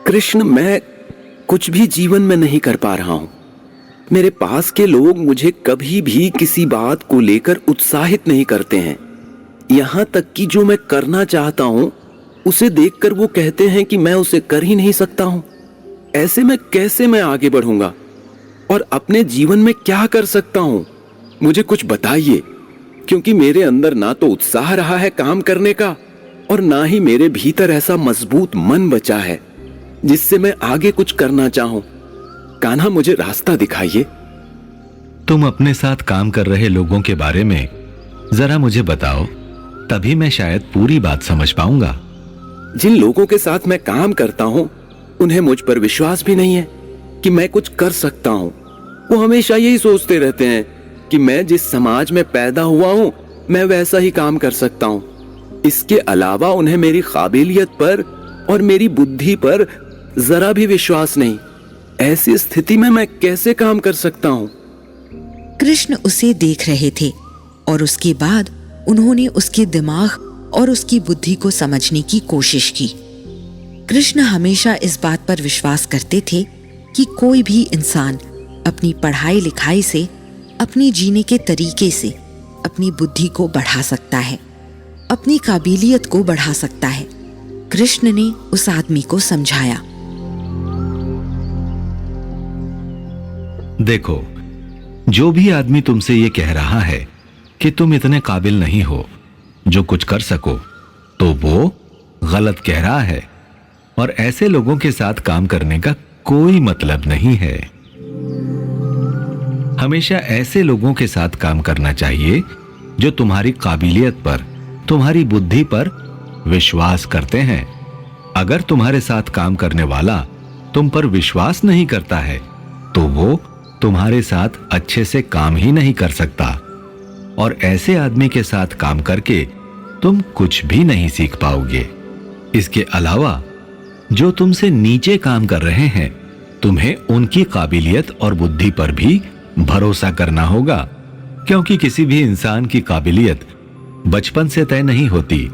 कृष्ण, मैं कुछ भी जीवन में नहीं कर पा रहा हूं। मेरे पास के लोग मुझे कभी भी किसी बात को लेकर उत्साहित नहीं करते हैं। यहां तक कि जो मैं करना चाहता हूं उसे देखकर वो कहते हैं कि मैं उसे कर ही नहीं सकता हूं। ऐसे में कैसे मैं आगे बढ़ूंगा और अपने जीवन में क्या कर सकता हूं? मुझे कुछ बताइए, क्योंकि मेरे अंदर ना तो उत्साह रहा है काम करने का और ना ही मेरे भीतर ऐसा मजबूत मन बचा है जिससे मैं आगे कुछ करना चाहूं। कान्हा, मुझे रास्ता दिखाइए। तुम अपने साथ काम कर रहे लोगों के बारे में जरा मुझे बताओ, तभी मैं शायद पूरी बात समझ पाऊंगा। जिन लोगों के साथ मैं काम करता हूं उन्हें मुझ पर विश्वास भी नहीं है कि मैं कुछ कर सकता हूं। वो हमेशा यही सोचते रहते हैं कि मैं जिस समाज में पैदा हुआ हूं मैं वैसा ही काम कर सकता हूं। इसके अलावा उन्हें मेरी काबिलियत पर और मेरी बुद्धि पर जरा भी विश्वास नहीं। ऐसी स्थिति में मैं कैसे काम कर सकता हूं? कृष्ण उसे देख रहे थे और उसके बाद उन्होंने उसके दिमाग और उसकी बुद्धि को समझने की कोशिश की। कृष्ण हमेशा इस बात पर विश्वास करते थे कि कोई भी इंसान अपनी पढ़ाई लिखाई से, अपनी जीने के तरीके से अपनी बुद्धि को बढ़ा सकता है, अपनी काबिलियत को बढ़ा सकता है। कृष्ण ने उस आदमी को समझाया। देखो, जो भी आदमी तुमसे ये कह रहा है कि तुम इतने काबिल नहीं हो जो कुछ कर सको, तो वो गलत कह रहा है और ऐसे लोगों के साथ काम करने का कोई मतलब नहीं है। हमेशा ऐसे लोगों के साथ काम करना चाहिए जो तुम्हारी काबिलियत पर, तुम्हारी बुद्धि पर विश्वास करते हैं। अगर तुम्हारे साथ काम करने वाला तुम पर विश्वास नहीं करता है तो वो तुम्हारे साथ अच्छे से काम ही नहीं कर सकता और ऐसे आदमी के साथ काम करके तुम कुछ भी नहीं सीख पाओगे। इसके अलावा जो तुमसे नीचे काम कर रहे हैं, तुम्हें उनकी काबिलियत और बुद्धि पर भी भरोसा करना होगा, क्योंकि किसी भी इंसान की काबिलियत बचपन से तय नहीं होती।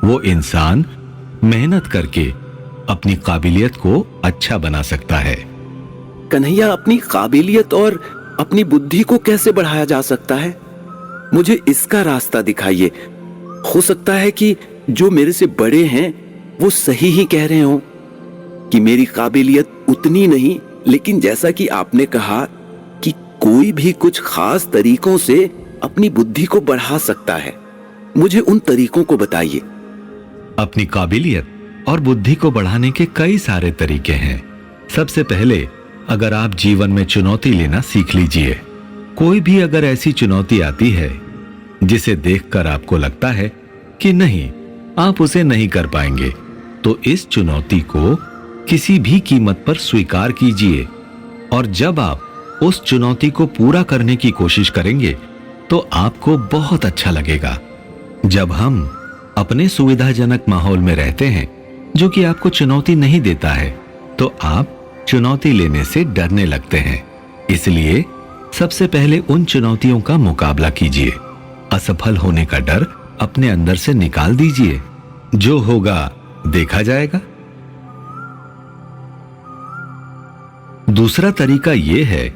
वो इंसान मेहनत करके अपनी काबिलियत को अच्छा बना सकता है। कन्हैया, अपनी काबिलियत और अपनी बुद्धि को कैसे बढ़ाया जा सकता है? मुझे इसका रास्ता दिखाइए। हो सकता है कि जो मेरे से बड़े हैं वो सही ही कह रहे हों कि मेरी काबिलियत उतनी नहीं, लेकिन जैसा कि आपने कहा कि कोई भी कुछ खास तरीकों से अपनी बुद्धि को बढ़ा सकता है, मुझे उन तरीकों को बताइए। अपनी काबिलियत और बुद्धि को बढ़ाने के कई सारे तरीके हैं। सबसे पहले अगर आप जीवन में चुनौती लेना सीख लीजिए। कोई भी अगर ऐसी चुनौती आती है जिसे देखकर आपको लगता है कि नहीं, आप उसे नहीं कर पाएंगे, तो इस चुनौती को किसी भी कीमत पर स्वीकार कीजिए। और जब आप उस चुनौती को पूरा करने की कोशिश करेंगे तो आपको बहुत अच्छा लगेगा। जब हम अपने सुविधाजनक माहौल में रहते हैं जो कि आपको चुनौती नहीं देता है, तो आप चुनौती लेने से डरने लगते हैं। इसलिए सबसे पहले उन चुनौतियों का मुकाबला कीजिए। असफल होने का डर अपने अंदर से निकाल दीजिए। जो होगा देखा जाएगा। दूसरा तरीका यह है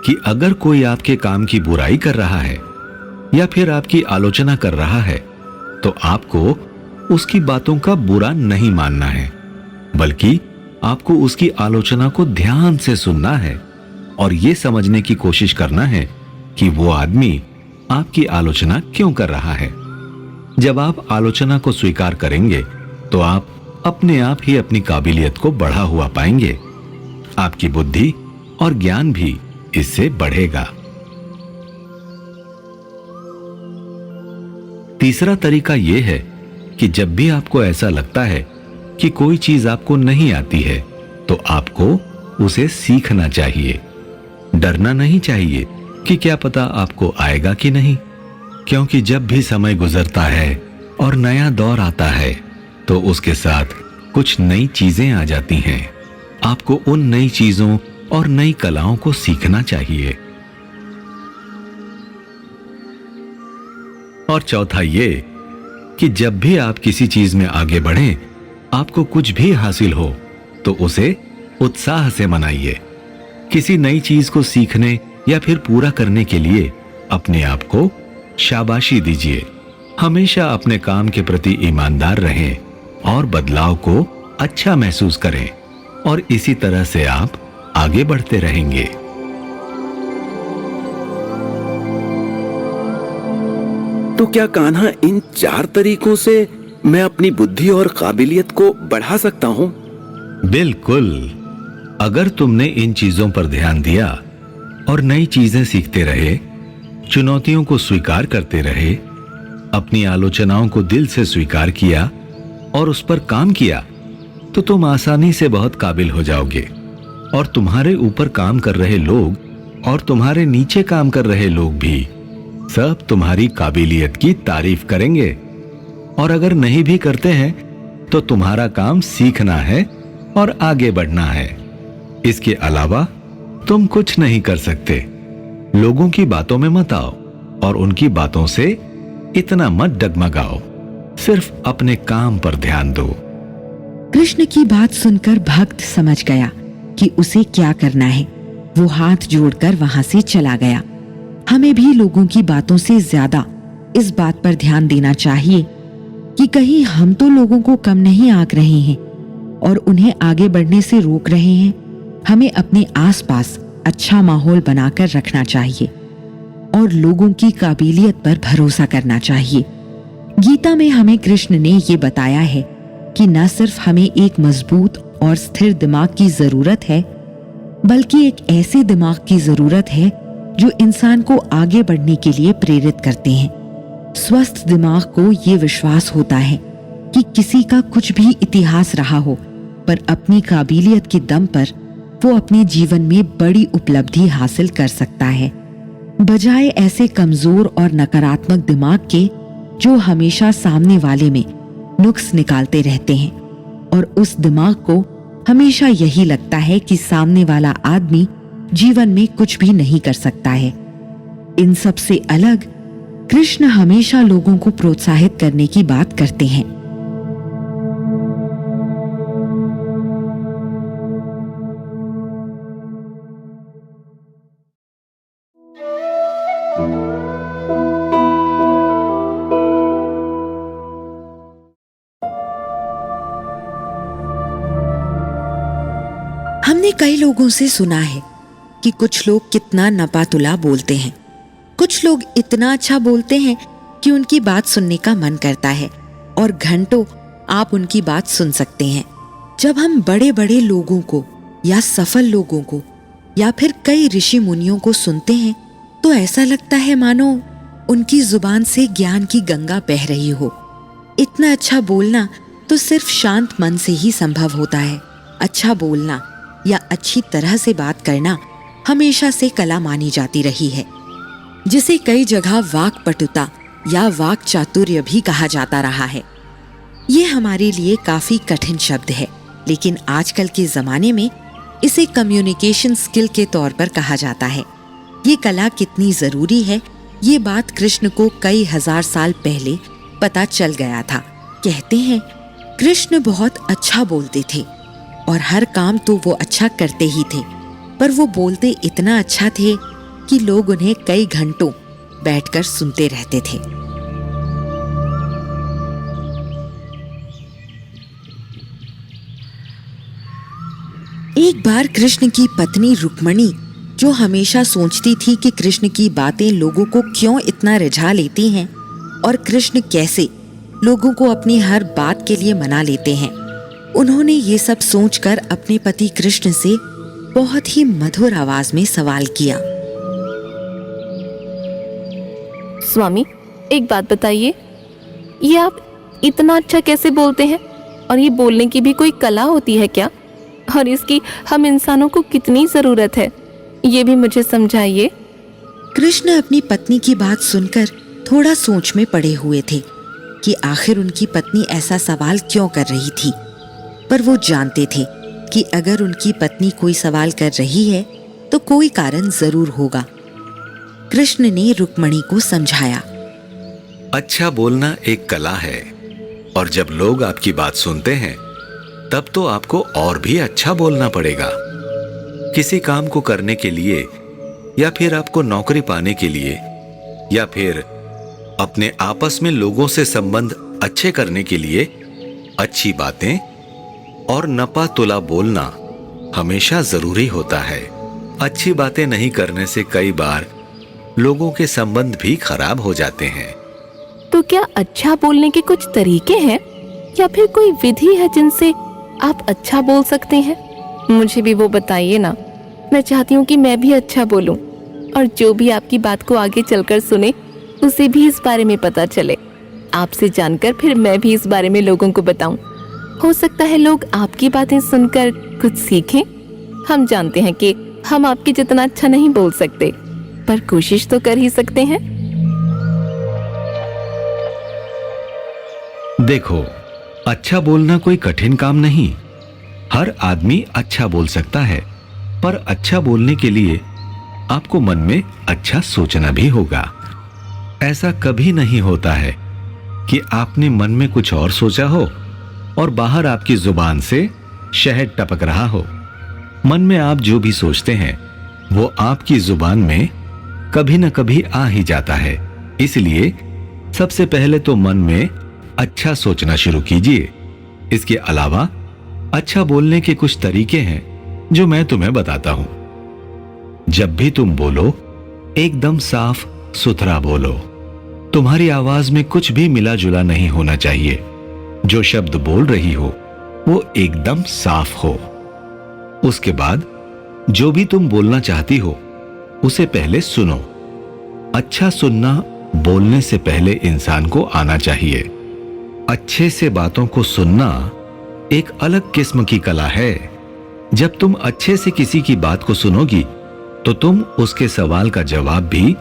कि अगर कोई आपके काम की बुराई कर रहा है या फिर आपकी आलोचना कर रहा है, तो आपको उसकी बातों का बुरा नहीं मानना है, बल्कि आपको उसकी आलोचना को ध्यान से सुनना है और यह समझने की कोशिश करना है कि वो आदमी आपकी आलोचना क्यों कर रहा है। जब आप आलोचना को स्वीकार करेंगे तो आप अपने आप ही अपनी काबिलियत को बढ़ा हुआ पाएंगे। आपकी बुद्धि और ज्ञान भी इससे बढ़ेगा। तीसरा तरीका यह है कि जब भी आपको ऐसा लगता है कि कोई चीज आपको नहीं आती है, तो आपको उसे सीखना चाहिए। डरना नहीं चाहिए कि क्या पता आपको आएगा कि नहीं, क्योंकि जब भी समय गुजरता है और नया दौर आता है तो उसके साथ कुछ नई चीजें आ जाती हैं। आपको उन नई चीजों और नई कलाओं को सीखना चाहिए। और चौथा ये कि जब भी आप किसी चीज में आगे बढ़ें, आपको कुछ भी हासिल हो तो उसे उत्साह से मनाइए। किसी नई चीज को सीखने या फिर पूरा करने के लिए अपने आप को शाबाशी दीजिए। हमेशा अपने काम के प्रति ईमानदार रहें और बदलाव को अच्छा महसूस करें, और इसी तरह से आप आगे बढ़ते रहेंगे। तो क्या कान्हा, इन 4 तरीकों से मैं अपनी बुद्धि और काबिलियत को बढ़ा सकता हूं? बिल्कुल। अगर तुमने इन चीजों पर ध्यान दिया और नई चीजें सीखते रहे, चुनौतियों को स्वीकार करते रहे, अपनी आलोचनाओं को दिल से स्वीकार किया और उस पर काम किया, तो तुम आसानी से बहुत काबिल हो जाओगे। और तुम्हारे ऊपर काम कर रहे लोग और तुम्हारे नीचे काम कर रहे लोग भी सब तुम्हारी काबिलियत की तारीफ करेंगे। और अगर नहीं भी करते हैं तो तुम्हारा काम सीखना है और आगे बढ़ना है। इसके अलावा तुम कुछ नहीं कर सकते। लोगों की बातों में मत आओ और उनकी बातों से इतना मत डगमगाओ। सिर्फ अपने काम पर ध्यान दो। कृष्ण की बात सुनकर भक्त समझ गया कि उसे क्या करना है। वो हाथ जोड़कर वहां से चला गया। हमें भी लोगों की बातों से ज्यादा इस बात पर ध्यान देना चाहिए कि कहीं हम तो लोगों को कम नहीं आंक रहे हैं और उन्हें आगे बढ़ने से रोक रहे हैं। हमें अपने आसपास अच्छा माहौल बनाकर रखना चाहिए और लोगों की काबिलियत पर भरोसा करना चाहिए। गीता में हमें कृष्ण ने ये बताया है कि न सिर्फ हमें एक मजबूत और स्थिर दिमाग की जरूरत है, बल्कि एक ऐसे दिमाग की जरूरत है जो इंसान को आगे बढ़ने के लिए प्रेरित करते हैं। स्वस्थ दिमाग को ये विश्वास होता है कि किसी का कुछ भी इतिहास रहा हो, पर अपनी काबिलियत के दम पर वो अपने जीवन में बड़ी उपलब्धि हासिल कर सकता है, बजाय ऐसे कमजोर और नकारात्मक दिमाग के जो हमेशा सामने वाले में नुक्स निकालते रहते हैं और उस दिमाग को हमेशा यही लगता है कि सामने वाला आदमी जीवन में कुछ भी नहीं कर सकता है। इन सब से अलग कृष्ण हमेशा लोगों को प्रोत्साहित करने की बात करते हैं। हमने कई लोगों से सुना है कि कुछ लोग कितना नपातुला बोलते हैं। कुछ लोग इतना अच्छा बोलते हैं कि उनकी बात सुनने का मन करता है और घंटों आप उनकी बात सुन सकते हैं। जब हम बड़े बड़े लोगों को या सफल लोगों को या फिर कई ऋषि मुनियों को सुनते हैं तो ऐसा लगता है मानो उनकी जुबान से ज्ञान की गंगा बह रही हो। इतना अच्छा बोलना तो सिर्फ शांत मन से ही संभव होता है। अच्छा बोलना या अच्छी तरह से बात करना हमेशा से कला मानी जाती रही है, जिसे कई जगह वाक्पटुता या वाक चातुर्य भी कहा जाता रहा है। ये हमारे लिए काफी कठिन शब्द है, लेकिन आजकल के जमाने में इसे कम्युनिकेशन स्किल के तौर पर कहा जाता है। ये कला कितनी जरूरी है, ये बात कृष्ण को कई हजार साल पहले पता चल गया था। कहते हैं कृष्ण बहुत अच्छा बोलते थे और हर काम तो वो अच्छा करते ही थे, पर वो बोलते इतना अच्छा थे कि लोग उन्हें कई घंटों बैठकर सुनते रहते थे। एक बार कृष्ण की पत्नी रुक्मणी, जो हमेशा सोचती थी कि कृष्ण की बातें लोगों को क्यों इतना रिझा लेती हैं और कृष्ण कैसे लोगों को अपनी हर बात के लिए मना लेते हैं, उन्होंने ये सब सोचकर अपने पति कृष्ण से बहुत ही मधुर आवाज में सवाल किया। स्वामी, एक बात बताइए, ये आप इतना अच्छा कैसे बोलते हैं? और ये बोलने की भी कोई कला होती है क्या? और इसकी हम इंसानों को कितनी जरूरत है, ये भी मुझे समझाइए। कृष्ण अपनी पत्नी की बात सुनकर थोड़ा सोच में पड़े हुए थे कि आखिर उनकी पत्नी ऐसा सवाल क्यों कर रही थी, पर वो जानते थे कि अगर उनकी पत्नी कोई सवाल कर रही है तो कोई कारण जरूर होगा। कृष्ण ने रुक्मणी को समझाया, अच्छा बोलना एक कला है और जब लोग आपकी बात सुनते हैं तब तो आपको और भी अच्छा बोलना पड़ेगा। किसी काम को करने के लिए या फिर आपको नौकरी पाने के लिए या फिर अपने आपस में लोगों से संबंध अच्छे करने के लिए अच्छी बातें और नपा तुला बोलना हमेशा जरूरी होता है। अच्छी बातें नहीं करने से कई बार लोगों के संबंध भी खराब हो जाते हैं। तो क्या अच्छा बोलने के कुछ तरीके हैं या फिर कोई विधि है जिनसे आप अच्छा बोल सकते हैं? मुझे भी वो बताइए ना। मैं चाहती हूँ कि मैं भी अच्छा बोलूं और जो भी आपकी बात को आगे चलकर सुने उसे भी इस बारे में पता चले। आपसे जानकर फिर मैं भी इस बारे में लोगों को बताऊं। हो सकता है लोग आपकी बातें सुनकर कुछ सीखें। हम जानते हैं कि हम आपके जितना अच्छा नहीं बोल सकते, पर कोशिश तो कर ही सकते हैं। देखो, अच्छा बोलना कोई कठिन काम नहीं। हर आदमी अच्छा बोल सकता है, पर अच्छा बोलने के लिए आपको मन में अच्छा सोचना भी होगा। ऐसा कभी नहीं होता है कि आपने मन में कुछ और सोचा हो और बाहर आपकी जुबान से शहद टपक रहा हो। मन में आप जो भी सोचते हैं वो आपकी जुबान में कभी न कभी आ ही जाता है। इसलिए सबसे पहले तो मन में अच्छा सोचना शुरू कीजिए। इसके अलावा अच्छा बोलने के कुछ तरीके हैं जो मैं तुम्हें बताता हूं। जब भी तुम बोलो एकदम साफ सुथरा बोलो। तुम्हारी आवाज में कुछ भी मिला जुला नहीं होना चाहिए। जो शब्द बोल रही हो वो एकदम साफ हो। उसके बाद जो भी तुम बोलना चाहती हो उसे पहले सुनो। अच्छा सुनना बोलने से पहले इंसान को आना चाहिए। अच्छे से बातों को सुनना एक अलग किस्म की कला है। जब तुम अच्छे से किसी की बात को सुनोगी तो तुम उसके सवाल का जवाब भी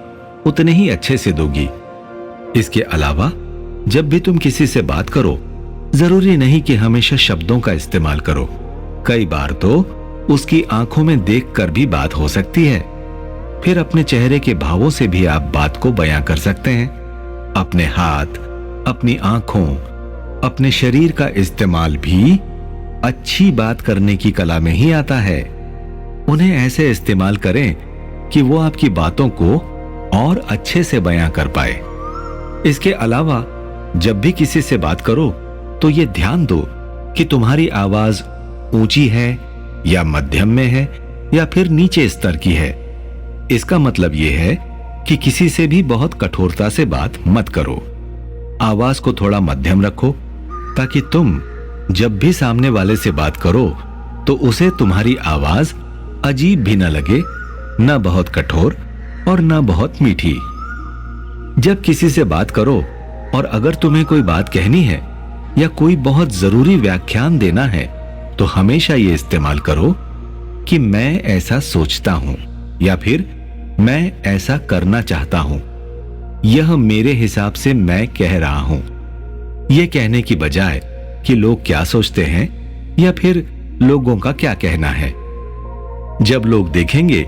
उतने ही अच्छे से दोगी। इसके अलावा जब भी तुम किसी से बात करो, जरूरी नहीं कि हमेशा शब्दों का इस्तेमाल करो। कई बार तो उसकी आंखों में देखकर भी बात हो सकती है। फिर अपने चेहरे के भावों से भी आप बात को बयां कर सकते हैं। अपने हाथ, अपनी आंखों, अपने शरीर का इस्तेमाल भी अच्छी बात करने की कला में ही आता है। उन्हें ऐसे इस्तेमाल करें कि वो आपकी बातों को और अच्छे से बयां कर पाए। इसके अलावा जब भी किसी से बात करो तो ये ध्यान दो कि तुम्हारी आवाज ऊंची है या मध्यम में है या फिर नीचे स्तर की है। इसका मतलब ये है कि किसी से भी बहुत कठोरता से बात मत करो। आवाज को थोड़ा मध्यम रखो ताकि तुम जब भी सामने वाले से बात करो तो उसे तुम्हारी आवाज अजीब भी न लगे, न बहुत कठोर और न बहुत मीठी। जब किसी से बात करो और अगर तुम्हें कोई बात कहनी है या कोई बहुत जरूरी व्याख्यान देना है तो हमेशा ये इस्तेमाल करो कि मैं ऐसा सोचता हूं या फिर मैं ऐसा करना चाहता हूं। यह मेरे हिसाब से मैं कह रहा हूं। यह कहने की बजाय कि लोग क्या सोचते हैं या फिर लोगों का क्या कहना है। जब लोग देखेंगे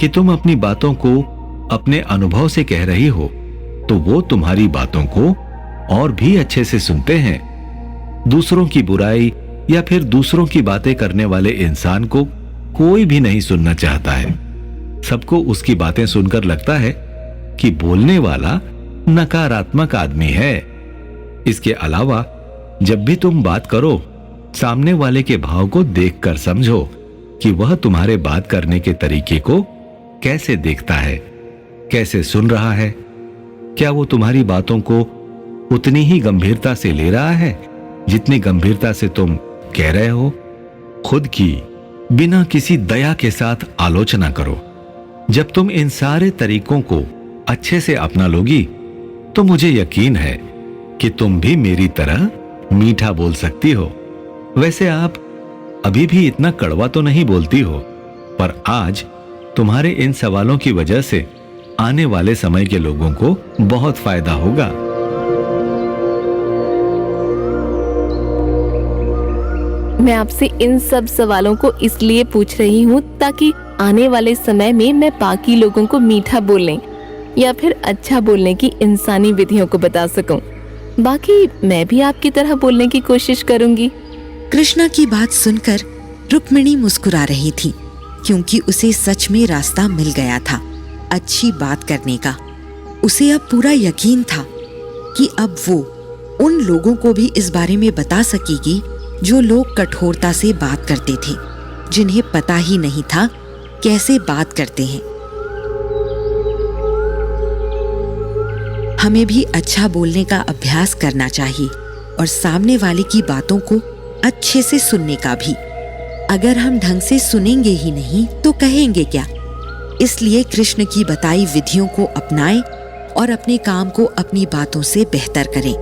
कि तुम अपनी बातों को अपने अनुभव से कह रही हो तो वो तुम्हारी बातों को और भी अच्छे से सुनते हैं। दूसरों की बुराई या फिर दूसरों की बातें करने वाले इंसान को कोई भी नहीं सुनना चाहता है। सबको उसकी बातें सुनकर लगता है कि बोलने वाला नकारात्मक आदमी है। इसके अलावा जब भी तुम बात करो, सामने वाले के भाव को देखकर समझो कि वह तुम्हारे बात करने के तरीके को कैसे देखता है, कैसे सुन रहा है। क्या वो तुम्हारी बातों को उतनी ही गंभीरता से ले रहा है जितनी गंभीरता से तुम कह रहे हो? खुद की बिना किसी दया के साथ आलोचना करो। जब तुम इन सारे तरीकों को अच्छे से अपना लोगी तो मुझे यकीन है कि तुम भी मेरी तरह मीठा बोल सकती हो। वैसे आप अभी भी इतना कड़वा तो नहीं बोलती हो, पर आज तुम्हारे इन सवालों की वजह से आने वाले समय के लोगों को बहुत फायदा होगा। मैं आपसे इन सब सवालों को इसलिए पूछ रही हूँ ताकि आने वाले समय में मैं बाकी लोगों को मीठा बोलने या फिर अच्छा बोलने की इंसानी विधियों को बता सकूं। बाकी मैं भी आपकी तरह बोलने की कोशिश करूंगी। कृष्णा की बात सुनकर रुक्मिणी मुस्कुरा रही थी, क्योंकि उसे सच में रास्ता मिल गया था अच्छी बात करने का। उसे अब पूरा यकीन था कि अब वो उन लोगों को भी इस बारे में बता सकेगी जो लोग कठोरता से बात करते थे, जिन्हें पता ही नहीं था कैसे बात करते हैं। हमें भी अच्छा बोलने का अभ्यास करना चाहिए और सामने वाले की बातों को अच्छे से सुनने का भी। अगर हम ढंग से सुनेंगे ही नहीं तो कहेंगे क्या? इसलिए कृष्ण की बताई विधियों को अपनाएं और अपने काम को अपनी बातों से बेहतर करें।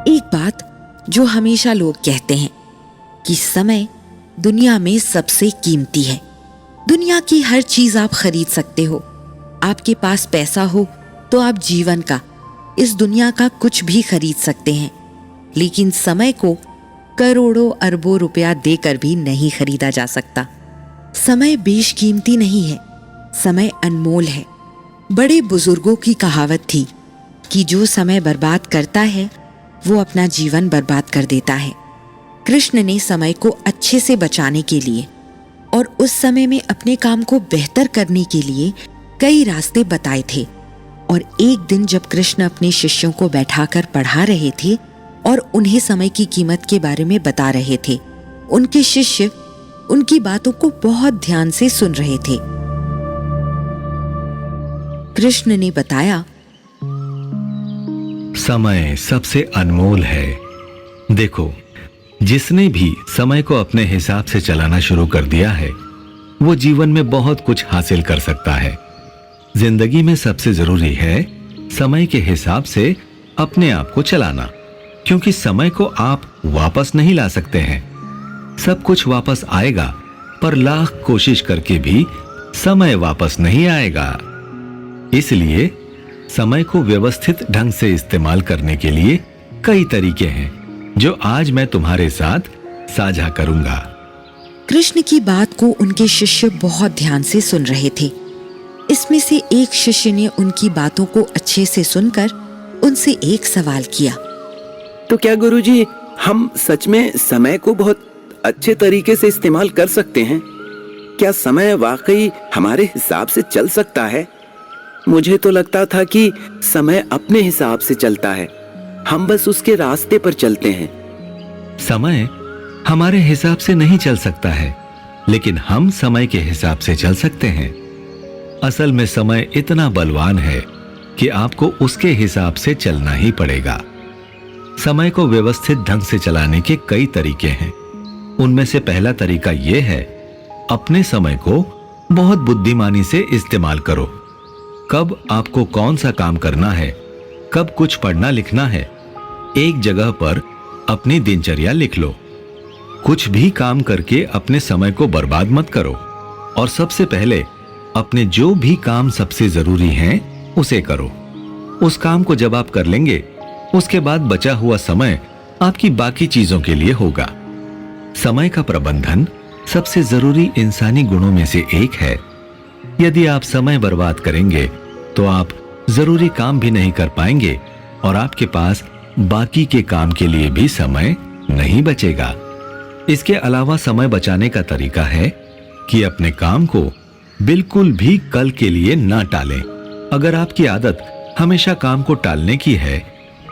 एक बात जो हमेशा लोग कहते हैं कि समय दुनिया में सबसे कीमती है। दुनिया की हर चीज आप खरीद सकते हो। आपके पास पैसा हो तो आप जीवन का, इस दुनिया का कुछ भी खरीद सकते हैं, लेकिन समय को करोड़ों अरबों रुपया देकर भी नहीं खरीदा जा सकता। समय बेशकीमती नहीं है, समय अनमोल है। बड़े बुजुर्गों की कहावत थी कि जो समय बर्बाद करता है वो अपना जीवन बर्बाद कर देता है। कृष्ण ने समय को अच्छे से बचाने के लिए और उस समय में अपने काम को बेहतर करने के लिए कई रास्ते बताए थे। और एक दिन जब कृष्ण अपने शिष्यों को बैठाकर पढ़ा रहे थे और उन्हें समय की कीमत के बारे में बता रहे थे, उनके शिष्य उनकी बातों को बहुत ध्यान से सुन रहे थे। कृष्ण ने बताया, समय सबसे अनमोल है। देखो, जिसने भी समय को अपने हिसाब से चलाना शुरू कर दिया है वो जीवन में बहुत कुछ हासिल कर सकता है। जिंदगी में सबसे जरूरी है समय के हिसाब से अपने आप को चलाना, क्योंकि समय को आप वापस नहीं ला सकते हैं। सब कुछ वापस आएगा, पर लाख कोशिश करके भी समय वापस नहीं आएगा। इसलिए समय को व्यवस्थित ढंग से इस्तेमाल करने के लिए कई तरीके हैं जो आज मैं तुम्हारे साथ साझा करूंगा। कृष्ण की बात को उनके शिष्य बहुत ध्यान से सुन रहे थे। इसमें से एक शिष्य ने उनकी बातों को अच्छे से सुनकर उनसे एक सवाल किया। तो क्या गुरुजी हम सच में समय को बहुत अच्छे तरीके से इस्तेमाल कर सकते हैं? क्या समय वाकई हमारे हिसाब से चल सकता है? मुझे तो लगता था कि समय अपने हिसाब से चलता है, हम बस उसके रास्ते पर चलते हैं। समय हमारे हिसाब से नहीं चल सकता है, लेकिन हम समय के हिसाब से चल सकते हैं। असल में समय इतना बलवान है कि आपको उसके हिसाब से चलना ही पड़ेगा। समय को व्यवस्थित ढंग से चलाने के कई तरीके हैं। उनमें से पहला तरीका यह है, अपने समय को बहुत बुद्धिमानी से इस्तेमाल करो। कब आपको कौन सा काम करना है, कब कुछ पढ़ना लिखना है, एक जगह पर अपनी दिनचर्या लिख लो। कुछ भी काम करके अपने समय को बर्बाद मत करो और सबसे पहले अपने जो भी काम सबसे जरूरी हैं उसे करो। उस काम को जब आप कर लेंगे, उसके बाद बचा हुआ समय आपकी बाकी चीजों के लिए होगा। समय का प्रबंधन सबसे जरूरी इंसानी गुणों में से एक है। यदि आप समय बर्बाद करेंगे तो आप जरूरी काम भी नहीं कर पाएंगे और आपके पास बाकी के काम के लिए भी समय नहीं बचेगा। इसके अलावा समय बचाने का तरीका है कि अपने काम को बिल्कुल भी कल के लिए ना टालें। अगर आपकी आदत हमेशा काम को टालने की है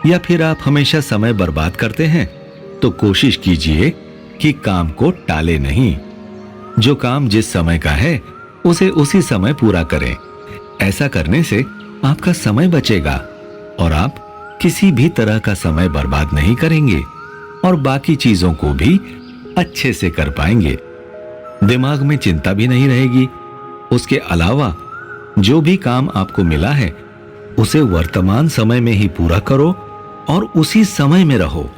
या फिर आप हमेशा समय बर्बाद करते हैं, तो कोशिश कीजिए कि काम को टाले नहीं। जो काम जिस समय का है उसे उसी समय पूरा करें। ऐसा करने से आपका समय बचेगा और आप किसी भी तरह का समय बर्बाद नहीं करेंगे और बाकी चीजों को भी अच्छे से कर पाएंगे। दिमाग में चिंता भी नहीं रहेगी। उसके अलावा जो भी काम आपको मिला है उसे वर्तमान समय में ही पूरा करो और उसी समय में रहो।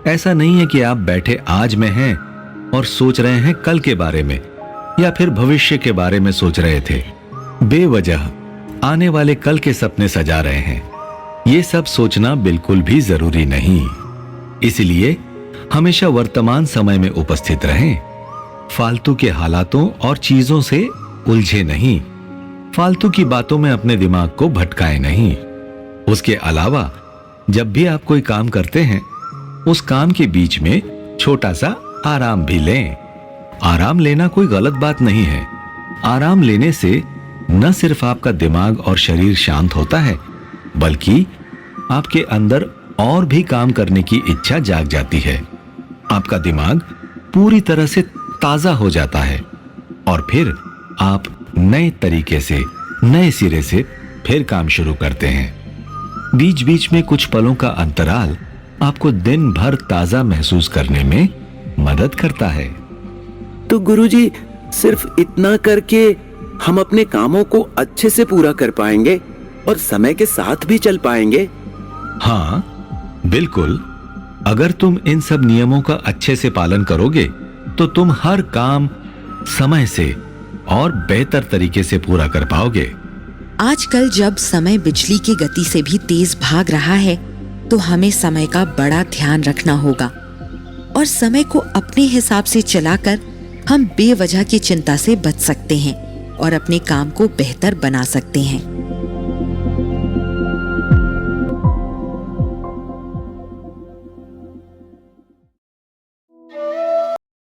ऐसा नहीं है कि आप बैठे आज में हैं और सोच रहे हैं कल के बारे में या फिर भविष्य के बारे में सोच रहे थे। बेवजह आने वाले कल के सपने सजा रहे हैं। ये सब सोचना बिल्कुल भी जरूरी नहीं। इसलिए हमेशा वर्तमान समय में उपस्थित रहें। फालतू के हालातों और चीजों से उलझे नहीं। फालतू की बातों में अपने दिमाग को भटकाएं नहीं। उसके अलावा जब भी आप कोई काम करते हैं, उस काम के बीच में छोटा सा आराम भी लें। आराम लेना कोई गलत बात नहीं है। आराम लेने से न सिर्फ आपका दिमाग और शरीर शांत होता है, बल्कि आपके अंदर और भी काम करने की इच्छा जाग जाती है। आपका दिमाग पूरी तरह से ताजा हो जाता है और फिर आप नए तरीके से, नए सिरे से फिर काम शुरू करते हैं। बीच बीच में कुछ पलों का अंतराल आपको दिन भर ताजा महसूस करने में मदद करता है। तो गुरुजी, सिर्फ इतना करके हम अपने कामों को अच्छे से पूरा कर पाएंगे और समय के साथ भी चल पाएंगे? हाँ, बिल्कुल। अगर तुम इन सब नियमों का अच्छे से पालन करोगे तो तुम हर काम समय से और बेहतर तरीके से पूरा कर पाओगे। आजकल जब समय बिजली की गति से भी तेज भाग रहा है, तो हमें समय का बड़ा ध्यान रखना होगा और समय को अपने हिसाब से चलाकर हम बेवजह की चिंता से बच सकते हैं और अपने काम को बेहतर बना सकते हैं।